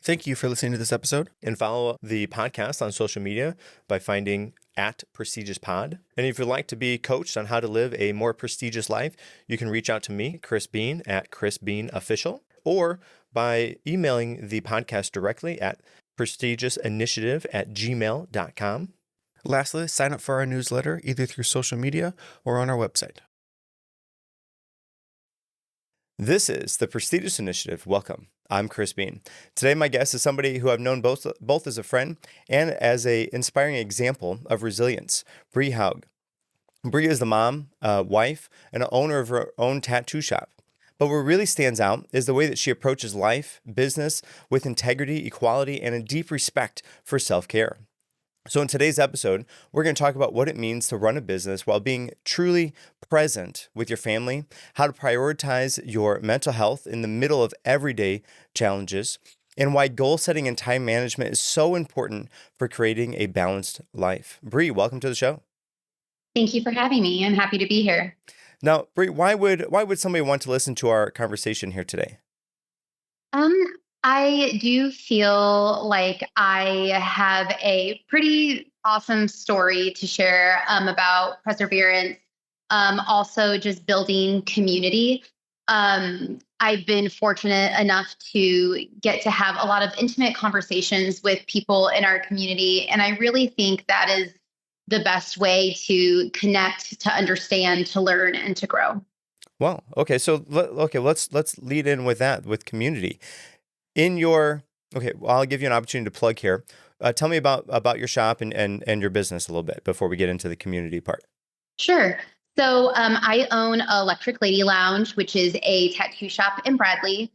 Thank you for listening to this episode. And follow the podcast on social media by finding @Prestigious_Pod. And if you'd like to be coached on how to live a more prestigious life, you can reach out to me, Chris Beane, at Chris Beane Official, or by emailing the podcast directly at prestigiousinitiative@gmail.com. Lastly, sign up for our newsletter either through social media or on our website. This is the Prestigious Initiative. Welcome. I'm Chris Beane. Today, my guest is somebody who I've known both as a friend and as an inspiring example of resilience, Bri Haug. Bri is the mom, wife, and owner of her own tattoo shop. But what really stands out is the way that she approaches life, business, with integrity, equality, and a deep respect for self-care. So in today's episode, we're going to talk about what it means to run a business while being truly present with your family, how to prioritize your mental health in the middle of everyday challenges, and why goal setting and time management is so important for creating a balanced life. Bri, welcome to the show. Thank you for having me. I'm happy to be here. Now, Bri, why would somebody want to listen to our conversation here today? I do feel like I have a pretty awesome story to share about perseverance, also just building community. I've been fortunate enough to get to have a lot of intimate conversations with people in our community, and I really think that is the best way to connect, to understand, to learn, and to grow. Well, okay, so let's lead in with that, with community. I'll give you an opportunity to plug here. Tell me about your shop and your business a little bit before we get into the community part. Sure. So I own Electric Lady Lounge, which is a tattoo shop in Bradley.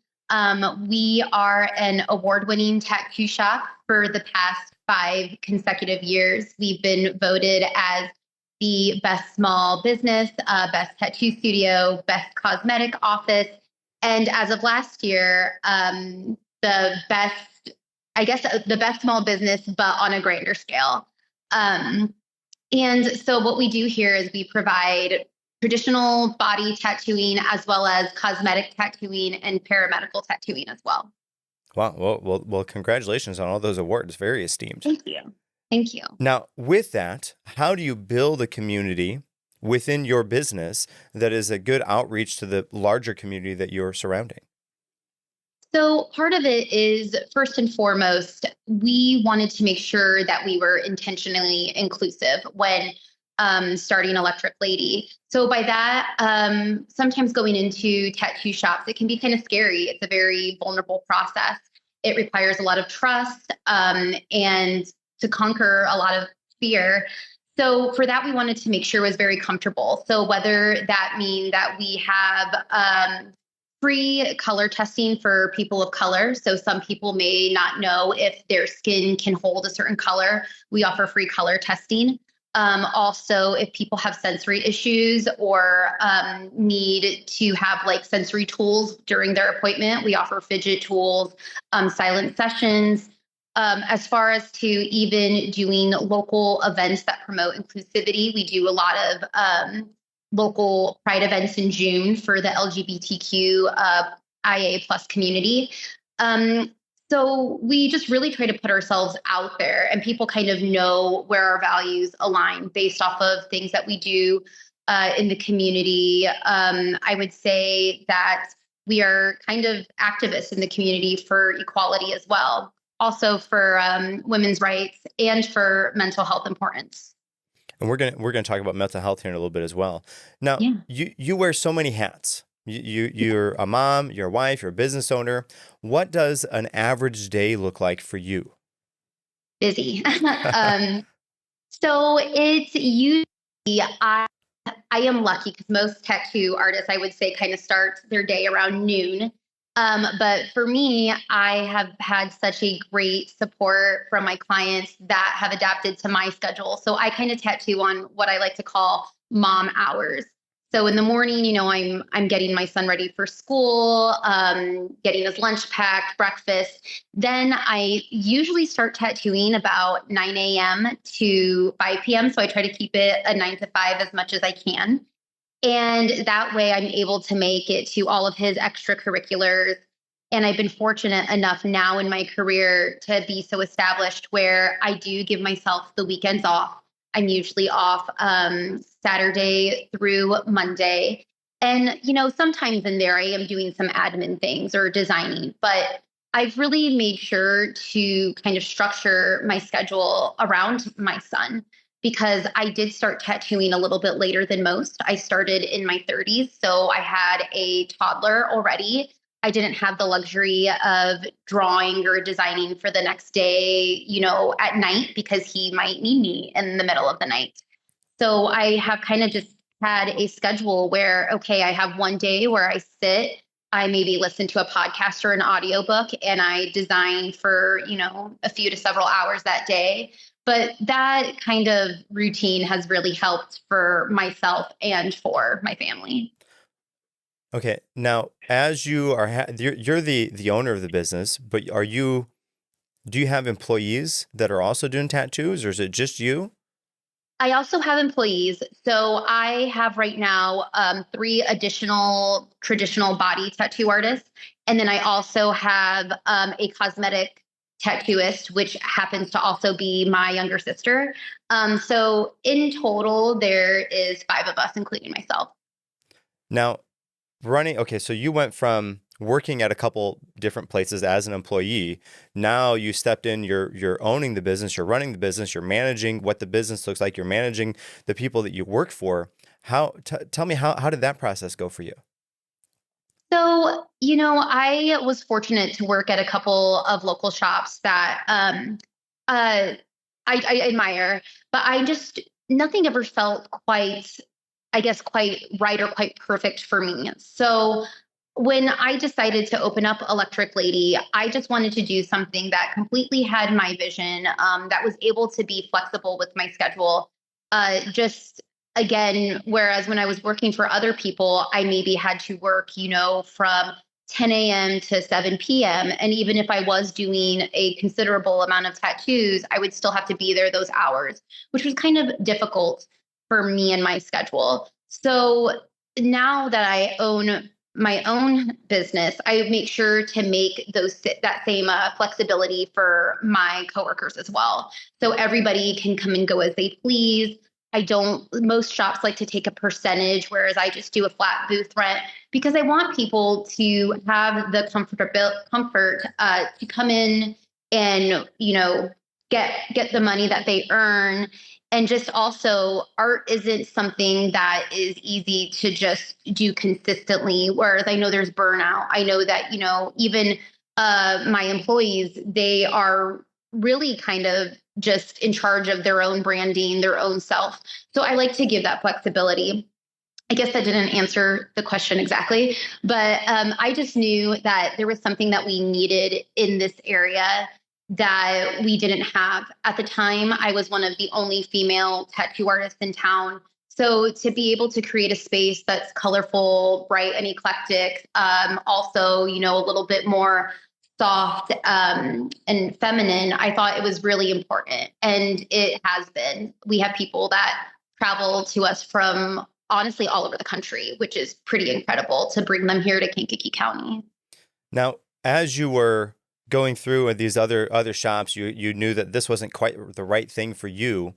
We are an award-winning tattoo shop for the past 5 consecutive years. We've been voted as the best small business, best tattoo studio, best cosmetic office, and as of last year, the best small business, but on a grander scale. And so what we do here is we provide traditional body tattooing as well as cosmetic tattooing and paramedical tattooing as well. Wow. Well, congratulations on all those awards. Very esteemed. Thank you. Thank you. Now, with that, how do you build a community within your business that is a good outreach to the larger community that you're surrounding? So part of it is, first and foremost, we wanted to make sure that we were intentionally inclusive when starting Electric Lady. So by that, sometimes going into tattoo shops, it can be kind of scary. It's a very vulnerable process. It requires a lot of trust and to conquer a lot of fear. So for that, we wanted to make sure it was very comfortable. So whether that mean that we have free color testing for people of color. So some people may not know if their skin can hold a certain color. We offer free color testing. Also, if people have sensory issues or need to have like sensory tools during their appointment, we offer fidget tools, silent sessions. As far as to even doing local events that promote inclusivity, we do a lot of local pride events in June for the LGBTQ IA plus community. So we just really try to put ourselves out there and people kind of know where our values align based off of things that we do in the community. I would say that we are kind of activists in the community for equality as well, also for women's rights and for mental health importance. And we're gonna talk about mental health here in a little bit as well. Now, you wear so many hats. You're a mom, you're a wife, you're a business owner. What does an average day look like for you? Busy. So it's usually I am lucky because most tattoo artists, I would say, kind of start their day around noon. But for me, I have had such a great support from my clients that have adapted to my schedule. So I kind of tattoo on what I like to call mom hours. So in the morning, I'm getting my son ready for school, getting his lunch packed, breakfast. Then I usually start tattooing about 9 a.m. to 5 p.m. So I try to keep it a 9 to 5 as much as I can. And that way I'm able to make it to all of his extracurriculars And I've been fortunate enough now in my career to be so established where I do give myself the weekends off. I'm usually off Saturday through Monday. And, sometimes in there I am doing some admin things or designing, but I've really made sure to kind of structure my schedule around my son because I did start tattooing a little bit later than most. I started in my 30s, so I had a toddler already. I didn't have the luxury of drawing or designing for the next day, at night because he might need me in the middle of the night. So I have kind of just had a schedule where, okay, I have one day where I sit, I maybe listen to a podcast or an audiobook and I design for, a few to several hours that day. But that kind of routine has really helped for myself and for my family. Okay. Now, as you are, you're the owner of the business, but do you have employees that are also doing tattoos, or is it just you? I also have employees. So I have right now 3 additional traditional body tattoo artists. And then I also have a cosmetic tattooist, which happens to also be my younger sister. So in total, there is 5 of us, including myself. Now, okay, so you went from working at a couple different places as an employee. Now you stepped in, you're owning the business, you're running the business, you're managing what the business looks like, you're managing the people that you work for. Tell me how did that process go for you? So, I was fortunate to work at a couple of local shops that I admire, but nothing ever felt quite, I guess, quite right or quite perfect for me. So when I decided to open up Electric Lady, I just wanted to do something that completely had my vision, that was able to be flexible with my schedule. Just again, whereas when I was working for other people, I maybe had to work, from 10 a.m. to 7 p.m. And even if I was doing a considerable amount of tattoos, I would still have to be there those hours, which was kind of difficult for me and my schedule. So now that I own my own business, I make sure to make that same flexibility for my coworkers as well. So everybody can come and go as they please. Most shops like to take a percentage, whereas I just do a flat booth rent because I want people to have the comfort to come in and, get the money that they earn. And just also, art isn't something that is easy to just do consistently. Whereas I know there's burnout. I know that, even my employees, they are really kind of just in charge of their own branding, their own self. So I like to give that flexibility. I guess that didn't answer the question exactly, but I just knew that there was something that we needed in this area that we didn't have. At the time, I was one of the only female tattoo artists in town. So to be able to create a space that's colorful, bright, and eclectic, also, a little bit more soft and feminine, I thought it was really important. And it has been. We have people that travel to us from honestly all over the country, which is pretty incredible to bring them here to Kankakee County. Now, as you were going through at these other shops, you knew that this wasn't quite the right thing for you.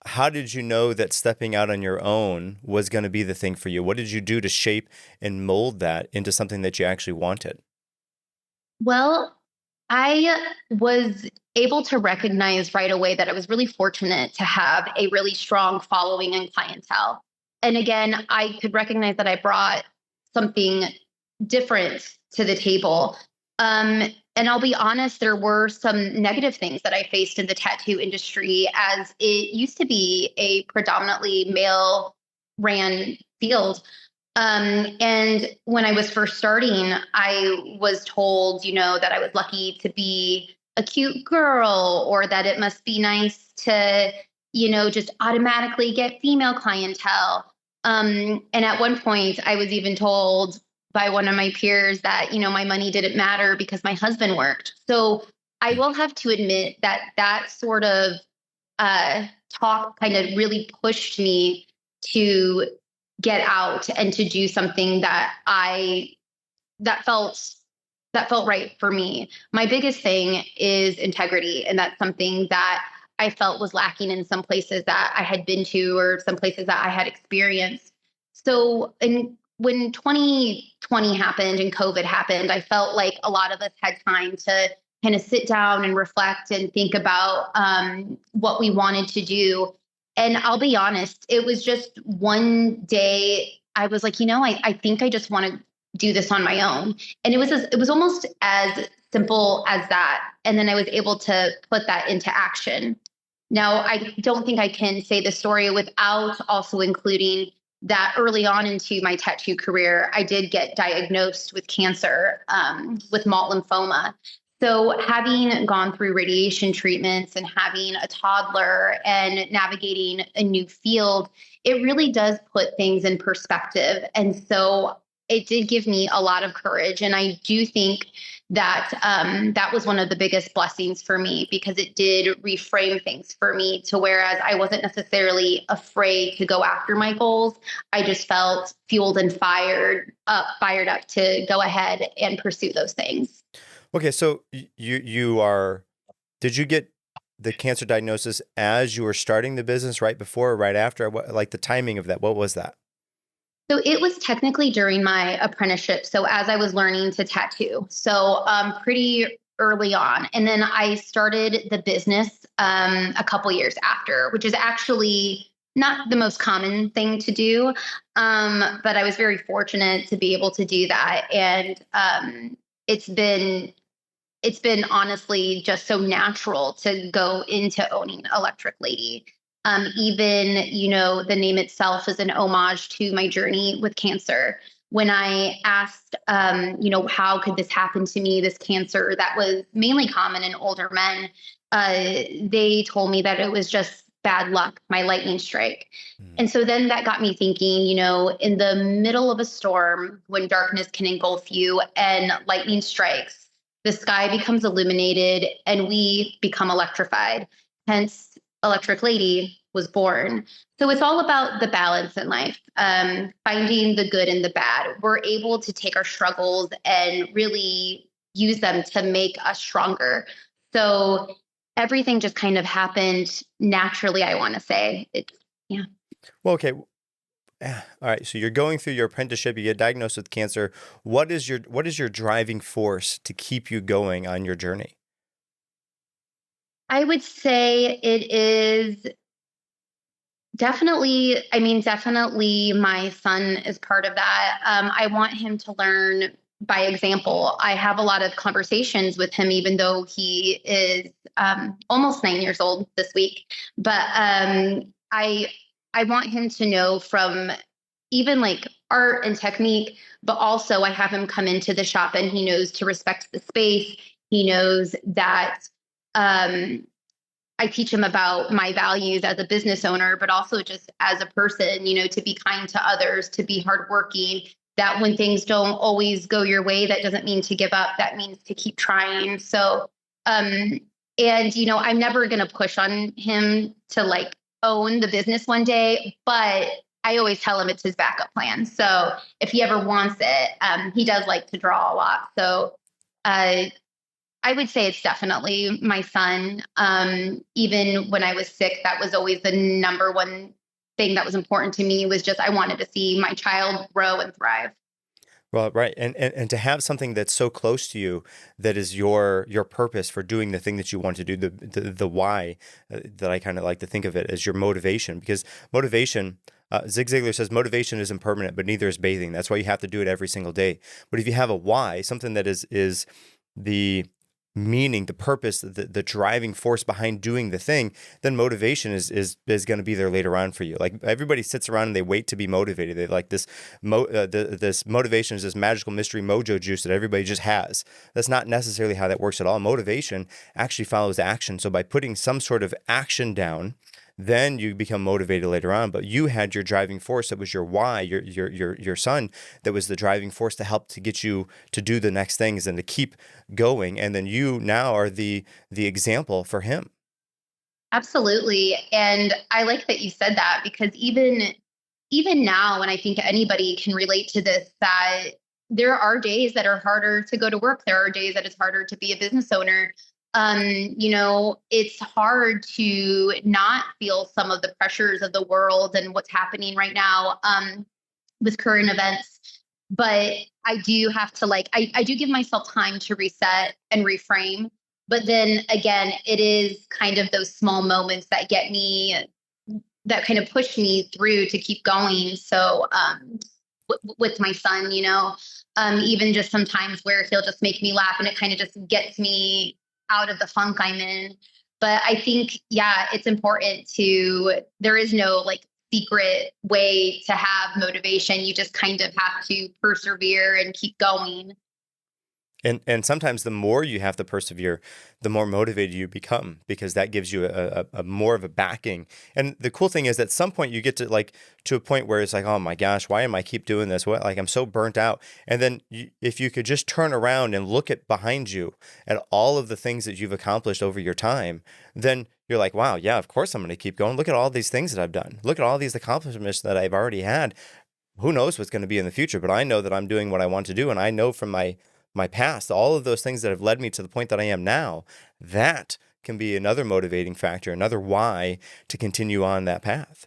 How did you know that stepping out on your own was going to be the thing for you? What did you do to shape and mold that into something that you actually wanted? Well, I was able to recognize right away that I was really fortunate to have a really strong following and clientele. And again, I could recognize that I brought something different to the table. And I'll be honest, there were some negative things that I faced in the tattoo industry, as it used to be a predominantly male ran field. And when I was first starting, I was told, that I was lucky to be a cute girl, or that it must be nice to, just automatically get female clientele. And at one point, I was even told by one of my peers that, my money didn't matter because my husband worked. So I will have to admit that that sort of talk kind of really pushed me to get out and to do something that felt that felt right for me. My biggest thing is integrity, and that's something that I felt was lacking in some places that I had been to or some places that I had experienced. So, when 2020 happened and COVID happened, I felt like a lot of us had time to kind of sit down and reflect and think about what we wanted to do. And I'll be honest, it was just one day I was like, I think I just want to do this on my own. And it was almost as simple as that. And then I was able to put that into action. Now, I don't think I can say the story without also including that early on into my tattoo career, I did get diagnosed with cancer, with malt lymphoma. So, having gone through radiation treatments and having a toddler and navigating a new field, it really does put things in perspective. And so, it did give me a lot of courage. And I do think that that was one of the biggest blessings for me because it did reframe things for me to whereas I wasn't necessarily afraid to go after my goals. I just felt fueled and fired up to go ahead and pursue those things. Okay, so you are, did you get the cancer diagnosis as you were starting the business, right before or right after? What, like the timing of that? What was that? So it was technically during my apprenticeship. So as I was learning to tattoo, so pretty early on, and then I started the business a couple years after, which is actually not the most common thing to do, but I was very fortunate to be able to do that, and it's been it's been honestly just so natural to go into owning Electric Lady. Even, the name itself is an homage to my journey with cancer. When I asked, how could this happen to me, this cancer that was mainly common in older men, they told me that it was just bad luck, my lightning strike. Mm. And so then that got me thinking, in the middle of a storm, when darkness can engulf you and lightning strikes, the sky becomes illuminated and we become electrified. Hence, Electric Lady was born. So it's all about the balance in life, finding the good and the bad. We're able to take our struggles and really use them to make us stronger. So everything just kind of happened naturally, I want to say. Yeah. Well, okay. All right. So you're going through your apprenticeship, you get diagnosed with cancer. What is your driving force to keep you going on your journey? I would say it is definitely my son is part of that. I want him to learn by example. I have a lot of conversations with him, even though he is almost 9 years old this week. But I want him to know from even like art and technique, but also I have him come into the shop and he knows to respect the space. He knows that um, I teach him about my values as a business owner, but also just as a person, to be kind to others, to be hardworking, that when things don't always go your way, that doesn't mean to give up. That means to keep trying. So, I'm never going to push on him to like own the business one day, but I always tell him it's his backup plan. So if he ever wants it, he does like to draw a lot. So, uh, I would say it's definitely my son. Even when I was sick, that was always the number one thing that was important to me was just I wanted to see my child grow and thrive. Well, right. And to have something that's so close to you that is your purpose for doing the thing that you want to do, the why, that I kind of like to think of it as your motivation, because motivation, Zig Ziglar says motivation is impermanent, but neither is bathing. That's why you have to do it every single day. But if you have a why, something that is the meaning, the purpose, the driving force behind doing the thing, then motivation is going to be there later on for you. Like everybody sits around and they wait to be motivated. They like this motivation is this magical mystery mojo juice that everybody just has. That's not necessarily how that works at all. Motivation actually follows action. So by putting some sort of action down, then you become motivated later on. But you had your driving force that was your why, your son, that was the driving force to help to get you to do the next things and to keep going. And then you now are the example for him. Absolutely. And I like that you said that because even now, and I think anybody can relate to this, that there are days that are harder to go to work. There are days that it's harder to be a business owner. It's hard to not feel some of the pressures of the world and what's happening right now with current events. But I do have to I do give myself time to reset and reframe. But then again, it is kind of those small moments that get me, that kind of push me through to keep going. So with my son, even just sometimes where he'll just make me laugh and it kind of just gets me out of the funk I'm in. But I think, yeah, it's important there is no secret way to have motivation. You just kind of have to persevere and keep going. And sometimes the more you have to persevere, the more motivated you become, because that gives you a more of a backing. And the cool thing is, at some point you get to a point where it's like, oh my gosh, why am I keep doing this? What, I'm so burnt out. And then if you could just turn around and look at behind you at all of the things that you've accomplished over your time, then you're like, wow, yeah, of course I'm going to keep going. Look at all these things that I've done. Look at all these accomplishments that I've already had. Who knows what's going to be in the future, but I know that I'm doing what I want to do. And I know from my past, all of those things that have led me to the point that I am now, that can be another motivating factor, another why to continue on that path.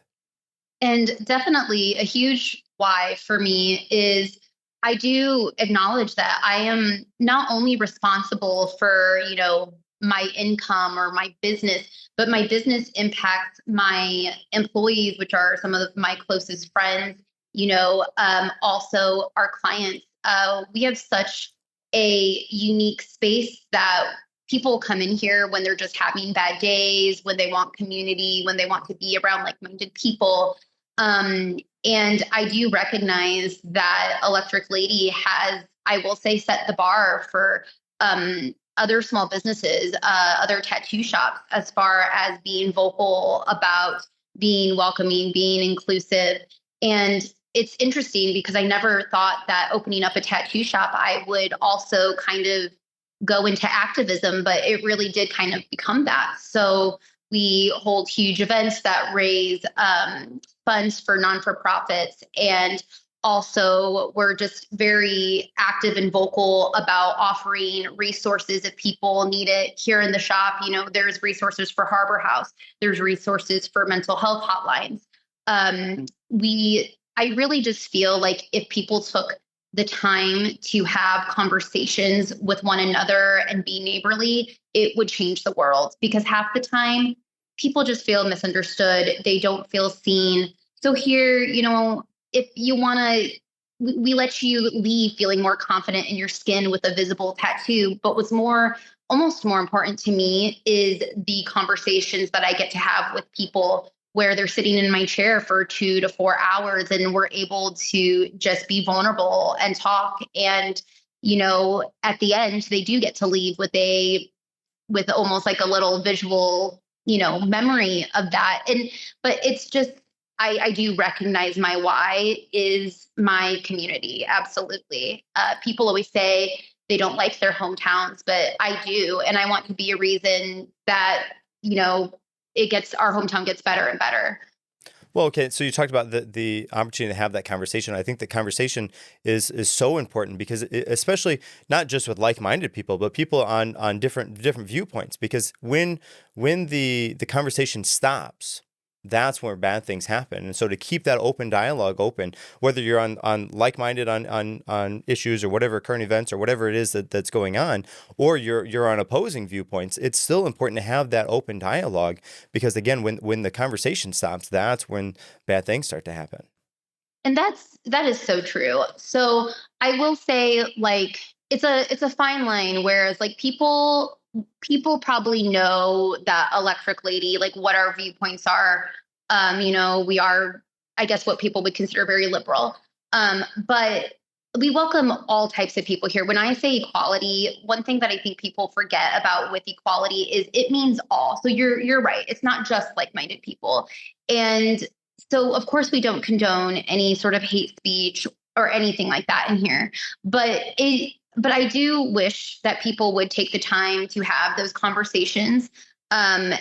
And definitely a huge why for me is I do acknowledge that I am not only responsible for, my income or my business, but my business impacts my employees, which are some of my closest friends, also our clients. We have such a unique space that people come in here when they're just having bad days, when they want community, when they want to be around like-minded people. And I do recognize that Electric Lady has, I will say, set the bar for other small businesses, other tattoo shops, as far as being vocal about being welcoming, being inclusive. And it's interesting because I never thought that opening up a tattoo shop, I would also kind of go into activism, but it really did kind of become that. So we hold huge events that raise funds for non-for-profits. And also we're just very active and vocal about offering resources if people need it here in the shop. There's resources for Harbor House. There's resources for mental health hotlines. I really just feel like if people took the time to have conversations with one another and be neighborly, it would change the world, because half the time people just feel misunderstood. They don't feel seen. So here, if you want to, we let you leave feeling more confident in your skin with a visible tattoo. But what's almost more important to me is the conversations that I get to have with people where they're sitting in my chair for 2 to 4 hours and we're able to just be vulnerable and talk. And, at the end, they do get to leave with almost like a little visual, memory of that. But it's just, I do recognize my why is my community. Absolutely. People always say they don't like their hometowns, but I do. And I want to be a reason that, our hometown gets better and better. Well, okay. So you talked about the opportunity to have that conversation. I think the conversation is so important, because especially not just with like-minded people, but people on different viewpoints. Because when the conversation stops, that's where bad things happen. And so to keep that open dialogue open, whether you're on like-minded on issues or whatever, current events or whatever it is that's going on, or you're on opposing viewpoints, it's still important to have that open dialogue, because again, when the conversation stops, that's when bad things start to happen. And that is so true. So I will say, it's a fine line, whereas people probably know that Electric Lady, what our viewpoints are. We are, I guess, what people would consider very liberal. But we welcome all types of people here. When I say equality, one thing that I think people forget about with equality is it means all. So you're right. It's not just like-minded people. And so, of course, we don't condone any sort of hate speech or anything like that in here. But I do wish that people would take the time to have those conversations and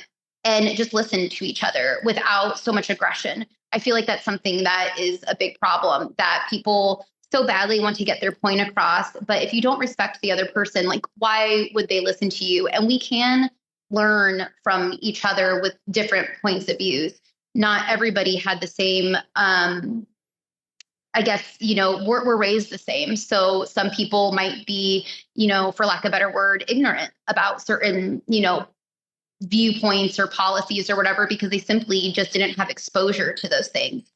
just listen to each other without so much aggression. I feel like that's something that is a big problem, that people so badly want to get their point across. But if you don't respect the other person, like, why would they listen to you? And we can learn from each other with different points of views. Not everybody had the same, I guess, we're raised the same. So some people might be, for lack of a better word, ignorant about certain, viewpoints or policies or whatever, because they simply just didn't have exposure to those things.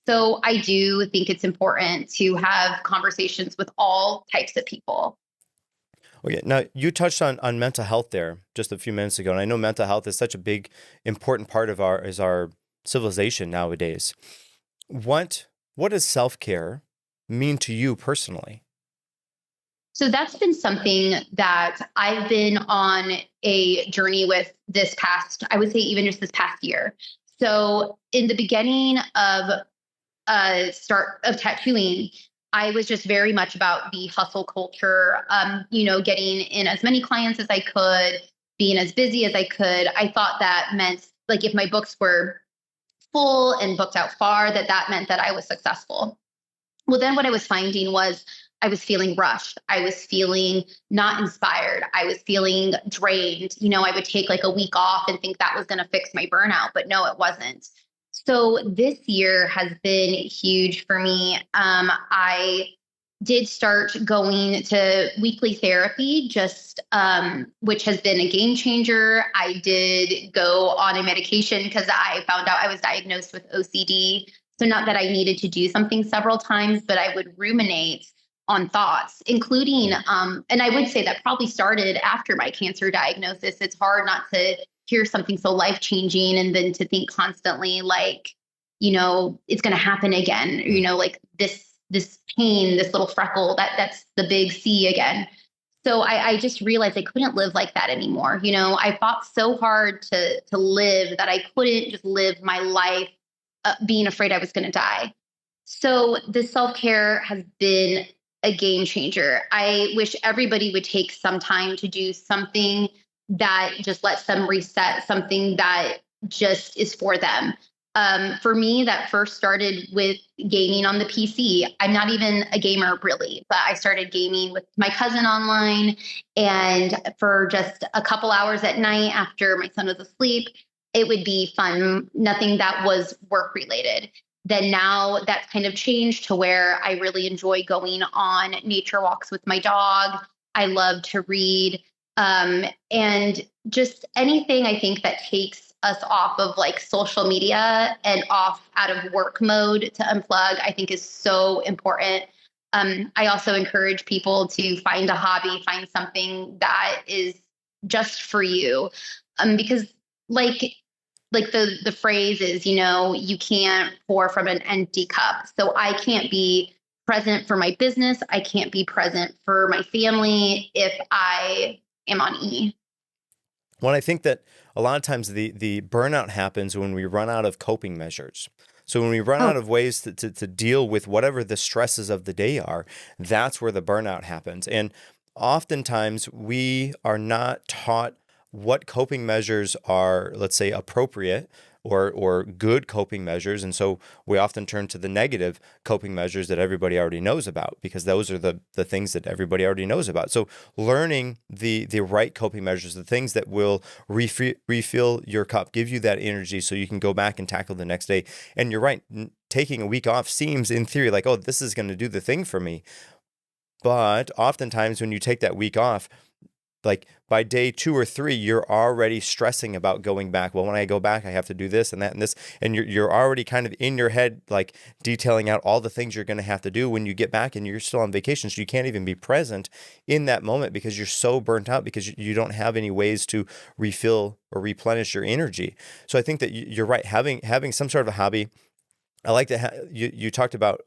So I do think it's important to have conversations with all types of people. Okay. Now you touched on mental health there just a few minutes ago, and I know mental health is such a big, important part of our civilization nowadays. What does self-care mean to you personally? So that's been something that I've been on a journey with this past, I would say even just this past year. So in the beginning of start of tattooing, I was just very much about the hustle culture, getting in as many clients as I could, being as busy as I could. I thought that meant, like, if my books were full and booked out far, that meant that I was successful. Well, then what I was finding was I was feeling rushed. I was feeling not inspired. I was feeling drained. I would take like a week off and think that was going to fix my burnout, but no, it wasn't. So this year has been huge for me. I did start going to weekly therapy, which has been a game changer. I did go on a medication because I found out I was diagnosed with OCD. So not that I needed to do something several times, but I would ruminate on thoughts, including, and I would say that probably started after my cancer diagnosis. It's hard not to hear something so life-changing and then to think constantly like, it's going to happen again, like this pain, this little freckle, that's the big C again. So I just realized I couldn't live like that anymore. I fought so hard to live that I couldn't just live my life being afraid I was going to die. So the self-care has been a game changer. I wish everybody would take some time to do something that just lets them reset, something that just is for them. For me, that first started with gaming on the PC. I'm not even a gamer really, but I started gaming with my cousin online, and for just a couple hours at night after my son was asleep, it would be fun, nothing that was work related. Then now that's kind of changed to where I really enjoy going on nature walks with my dog. I love to read, and just anything I think that takes us off of like social media and off out of work mode to unplug, I think is so important. I also encourage people to find a hobby, find something that is just for you, because like the phrase is, you can't pour from an empty cup. So I can't be present for my business. I can't be present for my family if I am on E. Well, I think that a lot of times the burnout happens when we run out of coping measures. So when we run out of ways to deal with whatever the stresses of the day are, that's where the burnout happens. And oftentimes we are not taught what coping measures are, let's say, appropriate or good coping measures. And so we often turn to the negative coping measures that everybody already knows about, because those are the things that everybody already knows about. So learning the right coping measures, the things that will refill your cup, give you that energy so you can go back and tackle the next day. And you're right, taking a week off seems in theory like, oh, this is going to do the thing for me. But oftentimes when you take that week off, like by day 2 or 3, you're already stressing about going back. Well, when I go back, I have to do this and that and this. And you're already kind of in your head, like detailing out all the things you're going to have to do when you get back, and you're still on vacation. So you can't even be present in that moment because you're so burnt out, because you don't have any ways to refill or replenish your energy. So I think that you're right. Having some sort of a hobby. I like that you talked about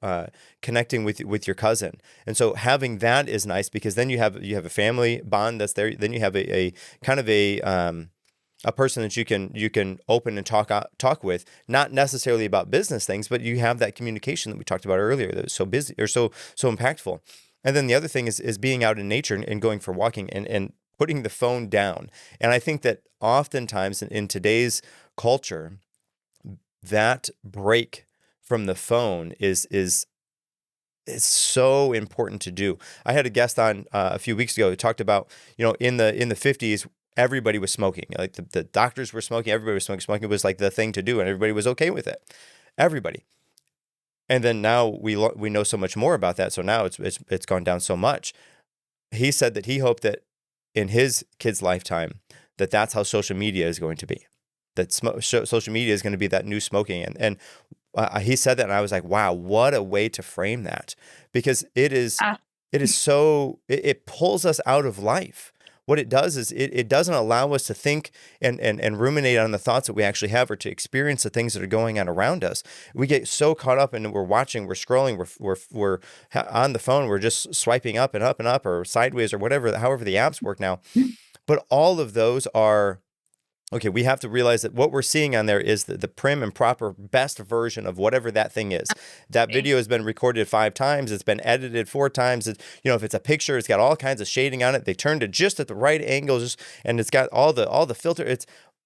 connecting with your cousin, and so having that is nice, because then you have a family bond that's there. Then you have a kind of a person that you can open and talk with, not necessarily about business things, but you have that communication that we talked about earlier that was so busy or so impactful. And then the other thing is being out in nature and going for walking and putting the phone down. And I think that oftentimes in today's culture, that break from the phone is it's so important to do. I had a guest on a few weeks ago who talked about, in the 50s, everybody was smoking. Like the doctors were smoking, everybody was smoking. Smoking was like the thing to do, and everybody was okay with it. Everybody. And then now we know so much more about that. So now it's gone down so much. He said that he hoped that in his kid's lifetime that's how social media is going to be. That social media is going to be that new smoking. And he said that, and I was like, wow, what a way to frame that, because it is so, it pulls us out of life. What it does is it doesn't allow us to think and ruminate on the thoughts that we actually have, or to experience the things that are going on around us. We get so caught up in, we're watching, we're scrolling, we're on the phone, we're just swiping up and up and up, or sideways, or whatever, however the apps work now. But all of those are, okay, we have to realize that what we're seeing on there is the prim and proper best version of whatever that thing is. That video has been recorded 5 times. It's been edited 4 times. If it's a picture, it's got all kinds of shading on it. They turned it just at the right angles, and it's got all the filter.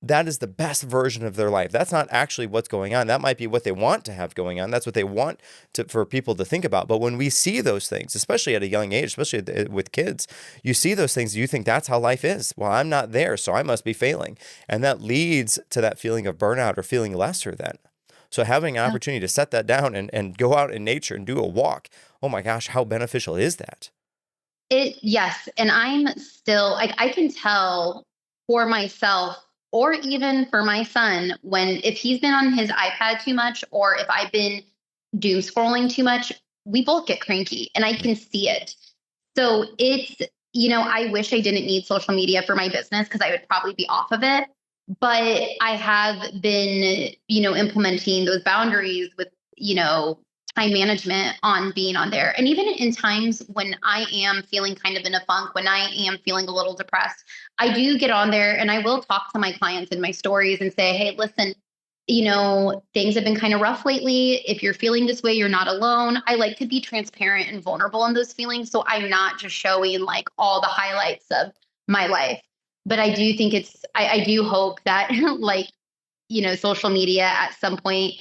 That is the best version of their life. That's not actually what's going on. That might be what they want to have going on. That's what they want for people to think about. But when we see those things, especially at a young age, especially with kids, you see those things, you think that's how life is. Well, I'm not there, so I must be failing. And that leads to that feeling of burnout or feeling lesser than. So having an opportunity to set that down and go out in nature and do a walk, oh my gosh, how beneficial is that? Yes. And I'm still like, I can tell for myself, or even for my son, if he's been on his iPad too much, or if I've been doom scrolling too much, we both get cranky, and I can see it. So it's, I wish I didn't need social media for my business, because I would probably be off of it. But I have been, implementing those boundaries with, time management on being on there. And even in times when I am feeling kind of in a funk, when I am feeling a little depressed, I do get on there and I will talk to my clients in my stories and say, hey, listen, things have been kind of rough lately. If you're feeling this way, you're not alone. I like to be transparent and vulnerable in those feelings. So I'm not just showing like all the highlights of my life. But I do think I do hope that like, social media at some point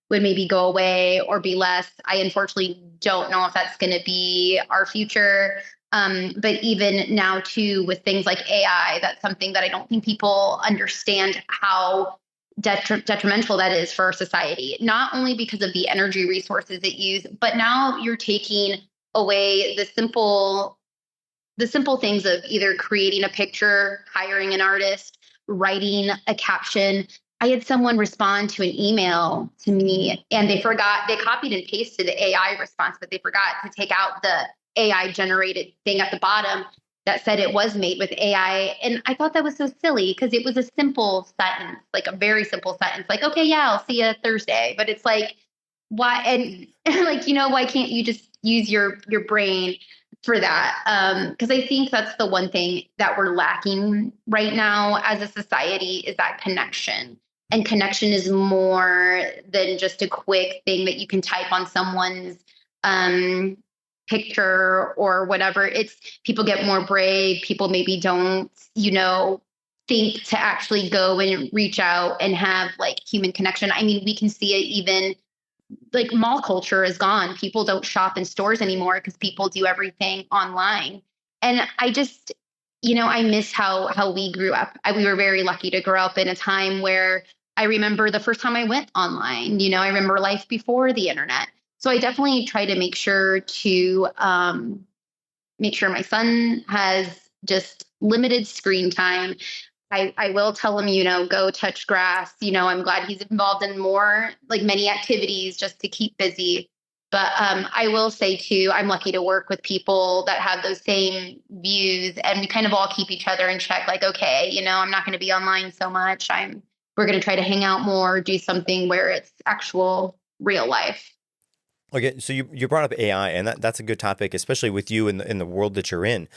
would maybe go away or be less. I unfortunately don't know if that's going to be our future. But even now too, with things like AI, that's something that I don't think people understand how detrimental that is for our society, not only because of the energy resources it uses, but now you're taking away the simple things of either creating a picture, hiring an artist, writing a caption. I had someone respond to an email to me, and they copied and pasted the AI response, but they forgot to take out the AI generated thing at the bottom that said it was made with AI. And I thought that was so silly, because it was a simple sentence, like a very simple sentence, like, okay, yeah, I'll see you Thursday. But it's like, why? And like, why can't you just use your brain for that? Because I think that's the one thing that we're lacking right now as a society, is that connection. And connection is more than just a quick thing that you can type on someone's picture or whatever. It's people get more brave. People maybe don't, think to actually go and reach out and have like human connection. I mean, we can see it even like mall culture is gone. People don't shop in stores anymore because people do everything online. And I just, I miss how we grew up. We were very lucky to grow up in a time where I remember the first time I went online. I remember life before the internet. So I definitely try to make sure my son has just limited screen time. I will tell him, go touch grass. I'm glad he's involved in more, like many activities just to keep busy. But I will say too, I'm lucky to work with people that have those same views, and we kind of all keep each other in check. Like, okay, I'm not going to be online so much. We're going to try to hang out more, do something where it's actual real life. Okay, so you brought up AI, and that's a good topic, especially with you in the world that you're in.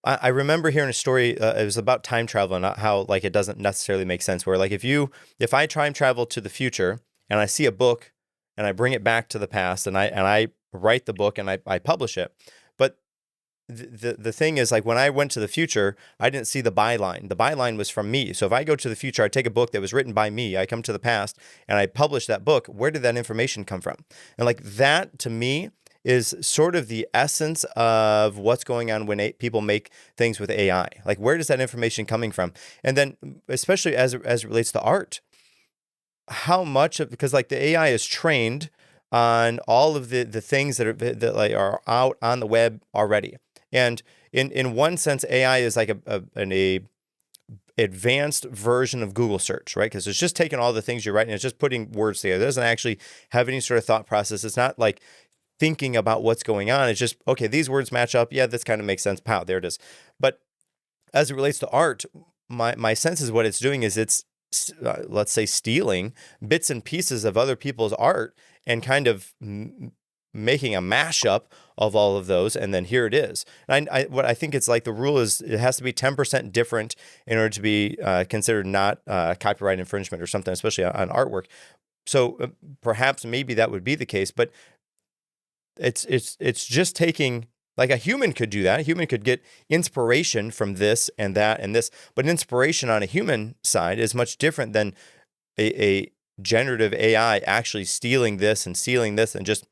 I remember hearing a story. It was about time travel and how like it doesn't necessarily make sense. Where like if I time travel to the future and I see a book and I bring it back to the past and I write the book and I publish it, but the thing is, like when I went to the future, I didn't see the byline. The byline was from me. So if I go to the future, I take a book that was written by me. I come to the past and I publish that book. Where did that information come from? And like that to me is sort of the essence of what's going on when people make things with AI. Like, where does that information coming from? And then, especially as it relates to art, how much of, because like the AI is trained on all of the things that like are out on the web already. And in one sense, AI is like an advanced version of Google search, right? Because it's just taking all the things you're writing, it's just putting words together. It doesn't actually have any sort of thought process. It's not like thinking about what's going on. It's just, okay, these words match up. Yeah, this kind of makes sense. Pow, there it is. But as it relates to art, my sense is what it's doing is it's, let's say, stealing bits and pieces of other people's art and kind of making a mashup of all of those, and then here it is. And what I think it's like, the rule is it has to be 10% different in order to be considered not copyright infringement or something, especially on artwork. So perhaps maybe that would be the case, but it's just taking, like, a human could do that. A human could get inspiration from this and that and this, but inspiration on a human side is much different than a generative AI actually stealing this and just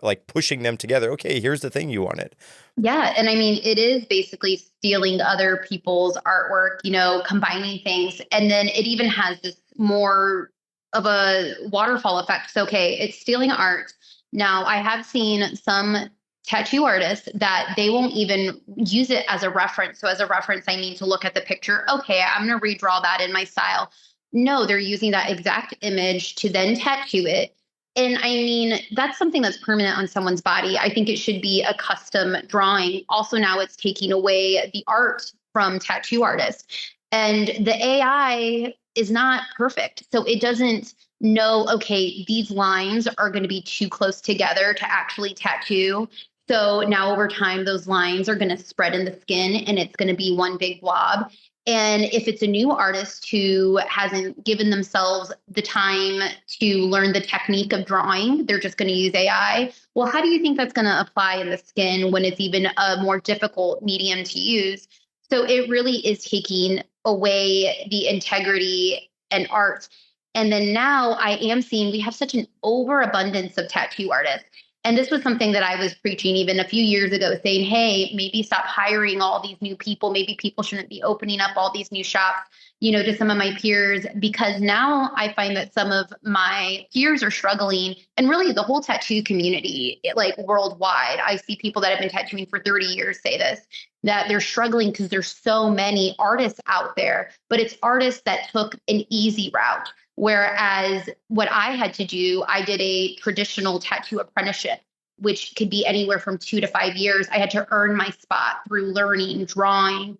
like pushing them together. Okay, here's the thing you wanted. Yeah. And I mean, it is basically stealing other people's artwork, combining things. And then it even has this more of a waterfall effect. So, okay, it's stealing art. Now, I have seen some tattoo artists that they won't even use it as a reference. So as a reference, I need to look at the picture. Okay, I'm going to redraw that in my style. No, they're using that exact image to then tattoo it. And I mean, that's something that's permanent on someone's body. I think it should be a custom drawing. Also, now it's taking away the art from tattoo artists. And the AI is not perfect. So it doesn't know, okay, these lines are going to be too close together to actually tattoo. So now over time, those lines are going to spread in the skin and it's going to be one big blob. And if it's a new artist who hasn't given themselves the time to learn the technique of drawing, they're just going to use AI. Well, how do you think that's going to apply in the skin when it's even a more difficult medium to use? So it really is taking away the integrity and art. And then now I am seeing we have such an overabundance of tattoo artists. And this was something that I was preaching even a few years ago, saying, hey, maybe stop hiring all these new people. Maybe people shouldn't be opening up all these new shops, to some of my peers, because now I find that some of my peers are struggling, and really the whole tattoo community, like worldwide. I see people that have been tattooing for 30 years say this, that they're struggling because there's so many artists out there, but it's artists that took an easy route. Whereas what I had to do, I did a traditional tattoo apprenticeship, which could be anywhere from 2 to 5 years. I had to earn my spot through learning, drawing,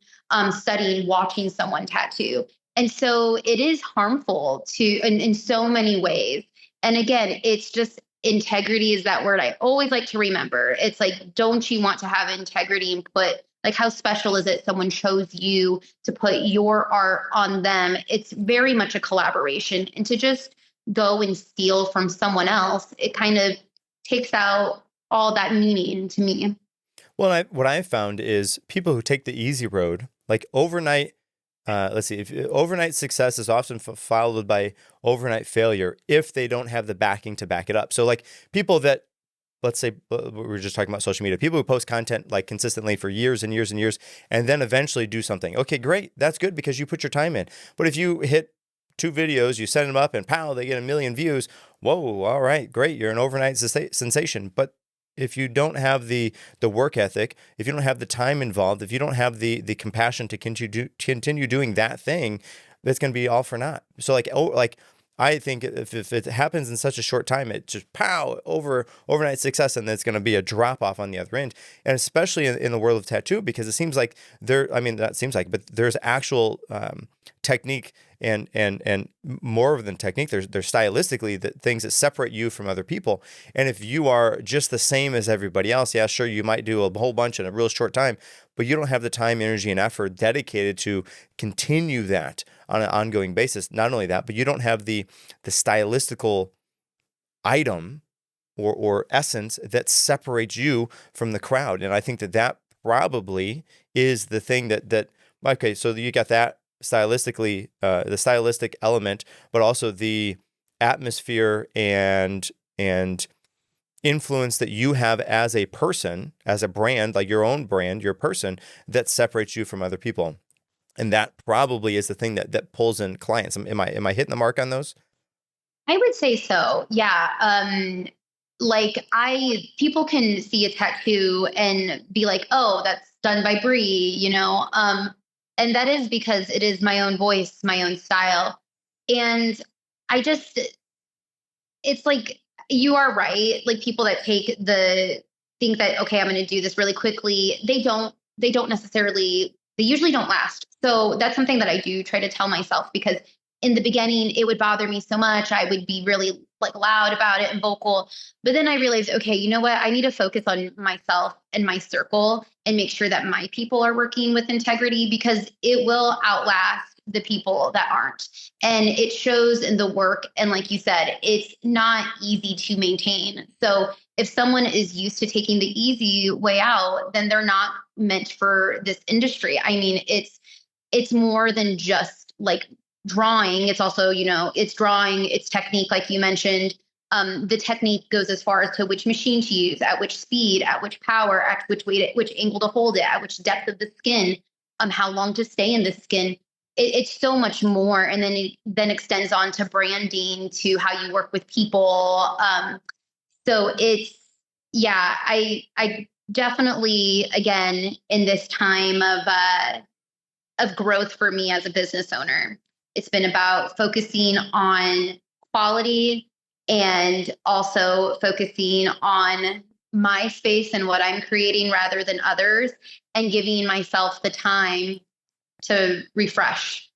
studying, watching someone tattoo. And so it is harmful in so many ways. And again, it's just integrity is that word I always like to remember. It's like, don't you want to have integrity and put, like, how special is it someone chose you to put your art on them? It's very much a collaboration. And to just go and steal from someone else, it kind of takes out all that meaning to me. Well, what I found is people who take the easy road, like overnight, overnight success is often followed by overnight failure if they don't have the backing to back it up. So like people that, let's say we were just talking about social media, people who post content like consistently for years and years and years, and then eventually do something. Okay, great. That's good because you put your time in. But if you hit 2 videos, you send them up and pow, they get 1 million views. Whoa, all right, great. You're an overnight sensation. But if you don't have the work ethic, if you don't have the time involved, if you don't have the compassion to continue doing that thing, that's going to be all for naught. So I think if it happens in such a short time, it just overnight success, and then it's going to be a drop off on the other end. And especially in the world of tattoo, because it seems like but there's actual technique and more than technique. There's stylistically the things that separate you from other people. And if you are just the same as everybody else, yeah, sure, you might do a whole bunch in a real short time, but you don't have the time, energy, and effort dedicated to continue that on an ongoing basis. Not only that, but you don't have the stylistical item or essence that separates you from the crowd. And I think that probably is the thing that okay, so you got that stylistically, the stylistic element, but also the atmosphere and influence that you have as a person, as a brand, like your own brand, your person, that separates you from other people. And that probably is the thing that pulls in clients. Am I hitting the mark on those? I would say so. Yeah. Like people can see a tattoo and be like, oh, that's done by Bri, and that is because it is my own voice, my own style. And I just, it's like, you are right. Like people that think that, okay, I'm going to do this really quickly. They don't necessarily, they usually don't last. So that's something that I do try to tell myself, because in the beginning, it would bother me so much. I would be really like loud about it and vocal. But then I realized, okay, you know what? I need to focus on myself and my circle and make sure that my people are working with integrity, because it will outlast the people that aren't. And it shows in the work. And like you said, it's not easy to maintain. So if someone is used to taking the easy way out, then they're not meant for this industry. I mean, it's more than just like drawing. It's also, it's drawing, it's technique, like you mentioned. The technique goes as far as to which machine to use, at which speed, at which power, at which weight, which angle to hold it, at which depth of the skin, how long to stay in the skin. It's so much more. And then it then extends on to branding, to how you work with people. So it's, yeah, I definitely, again, in this time of growth for me as a business owner, it's been about focusing on quality and also focusing on my space and what I'm creating rather than others, and giving myself the time to refresh.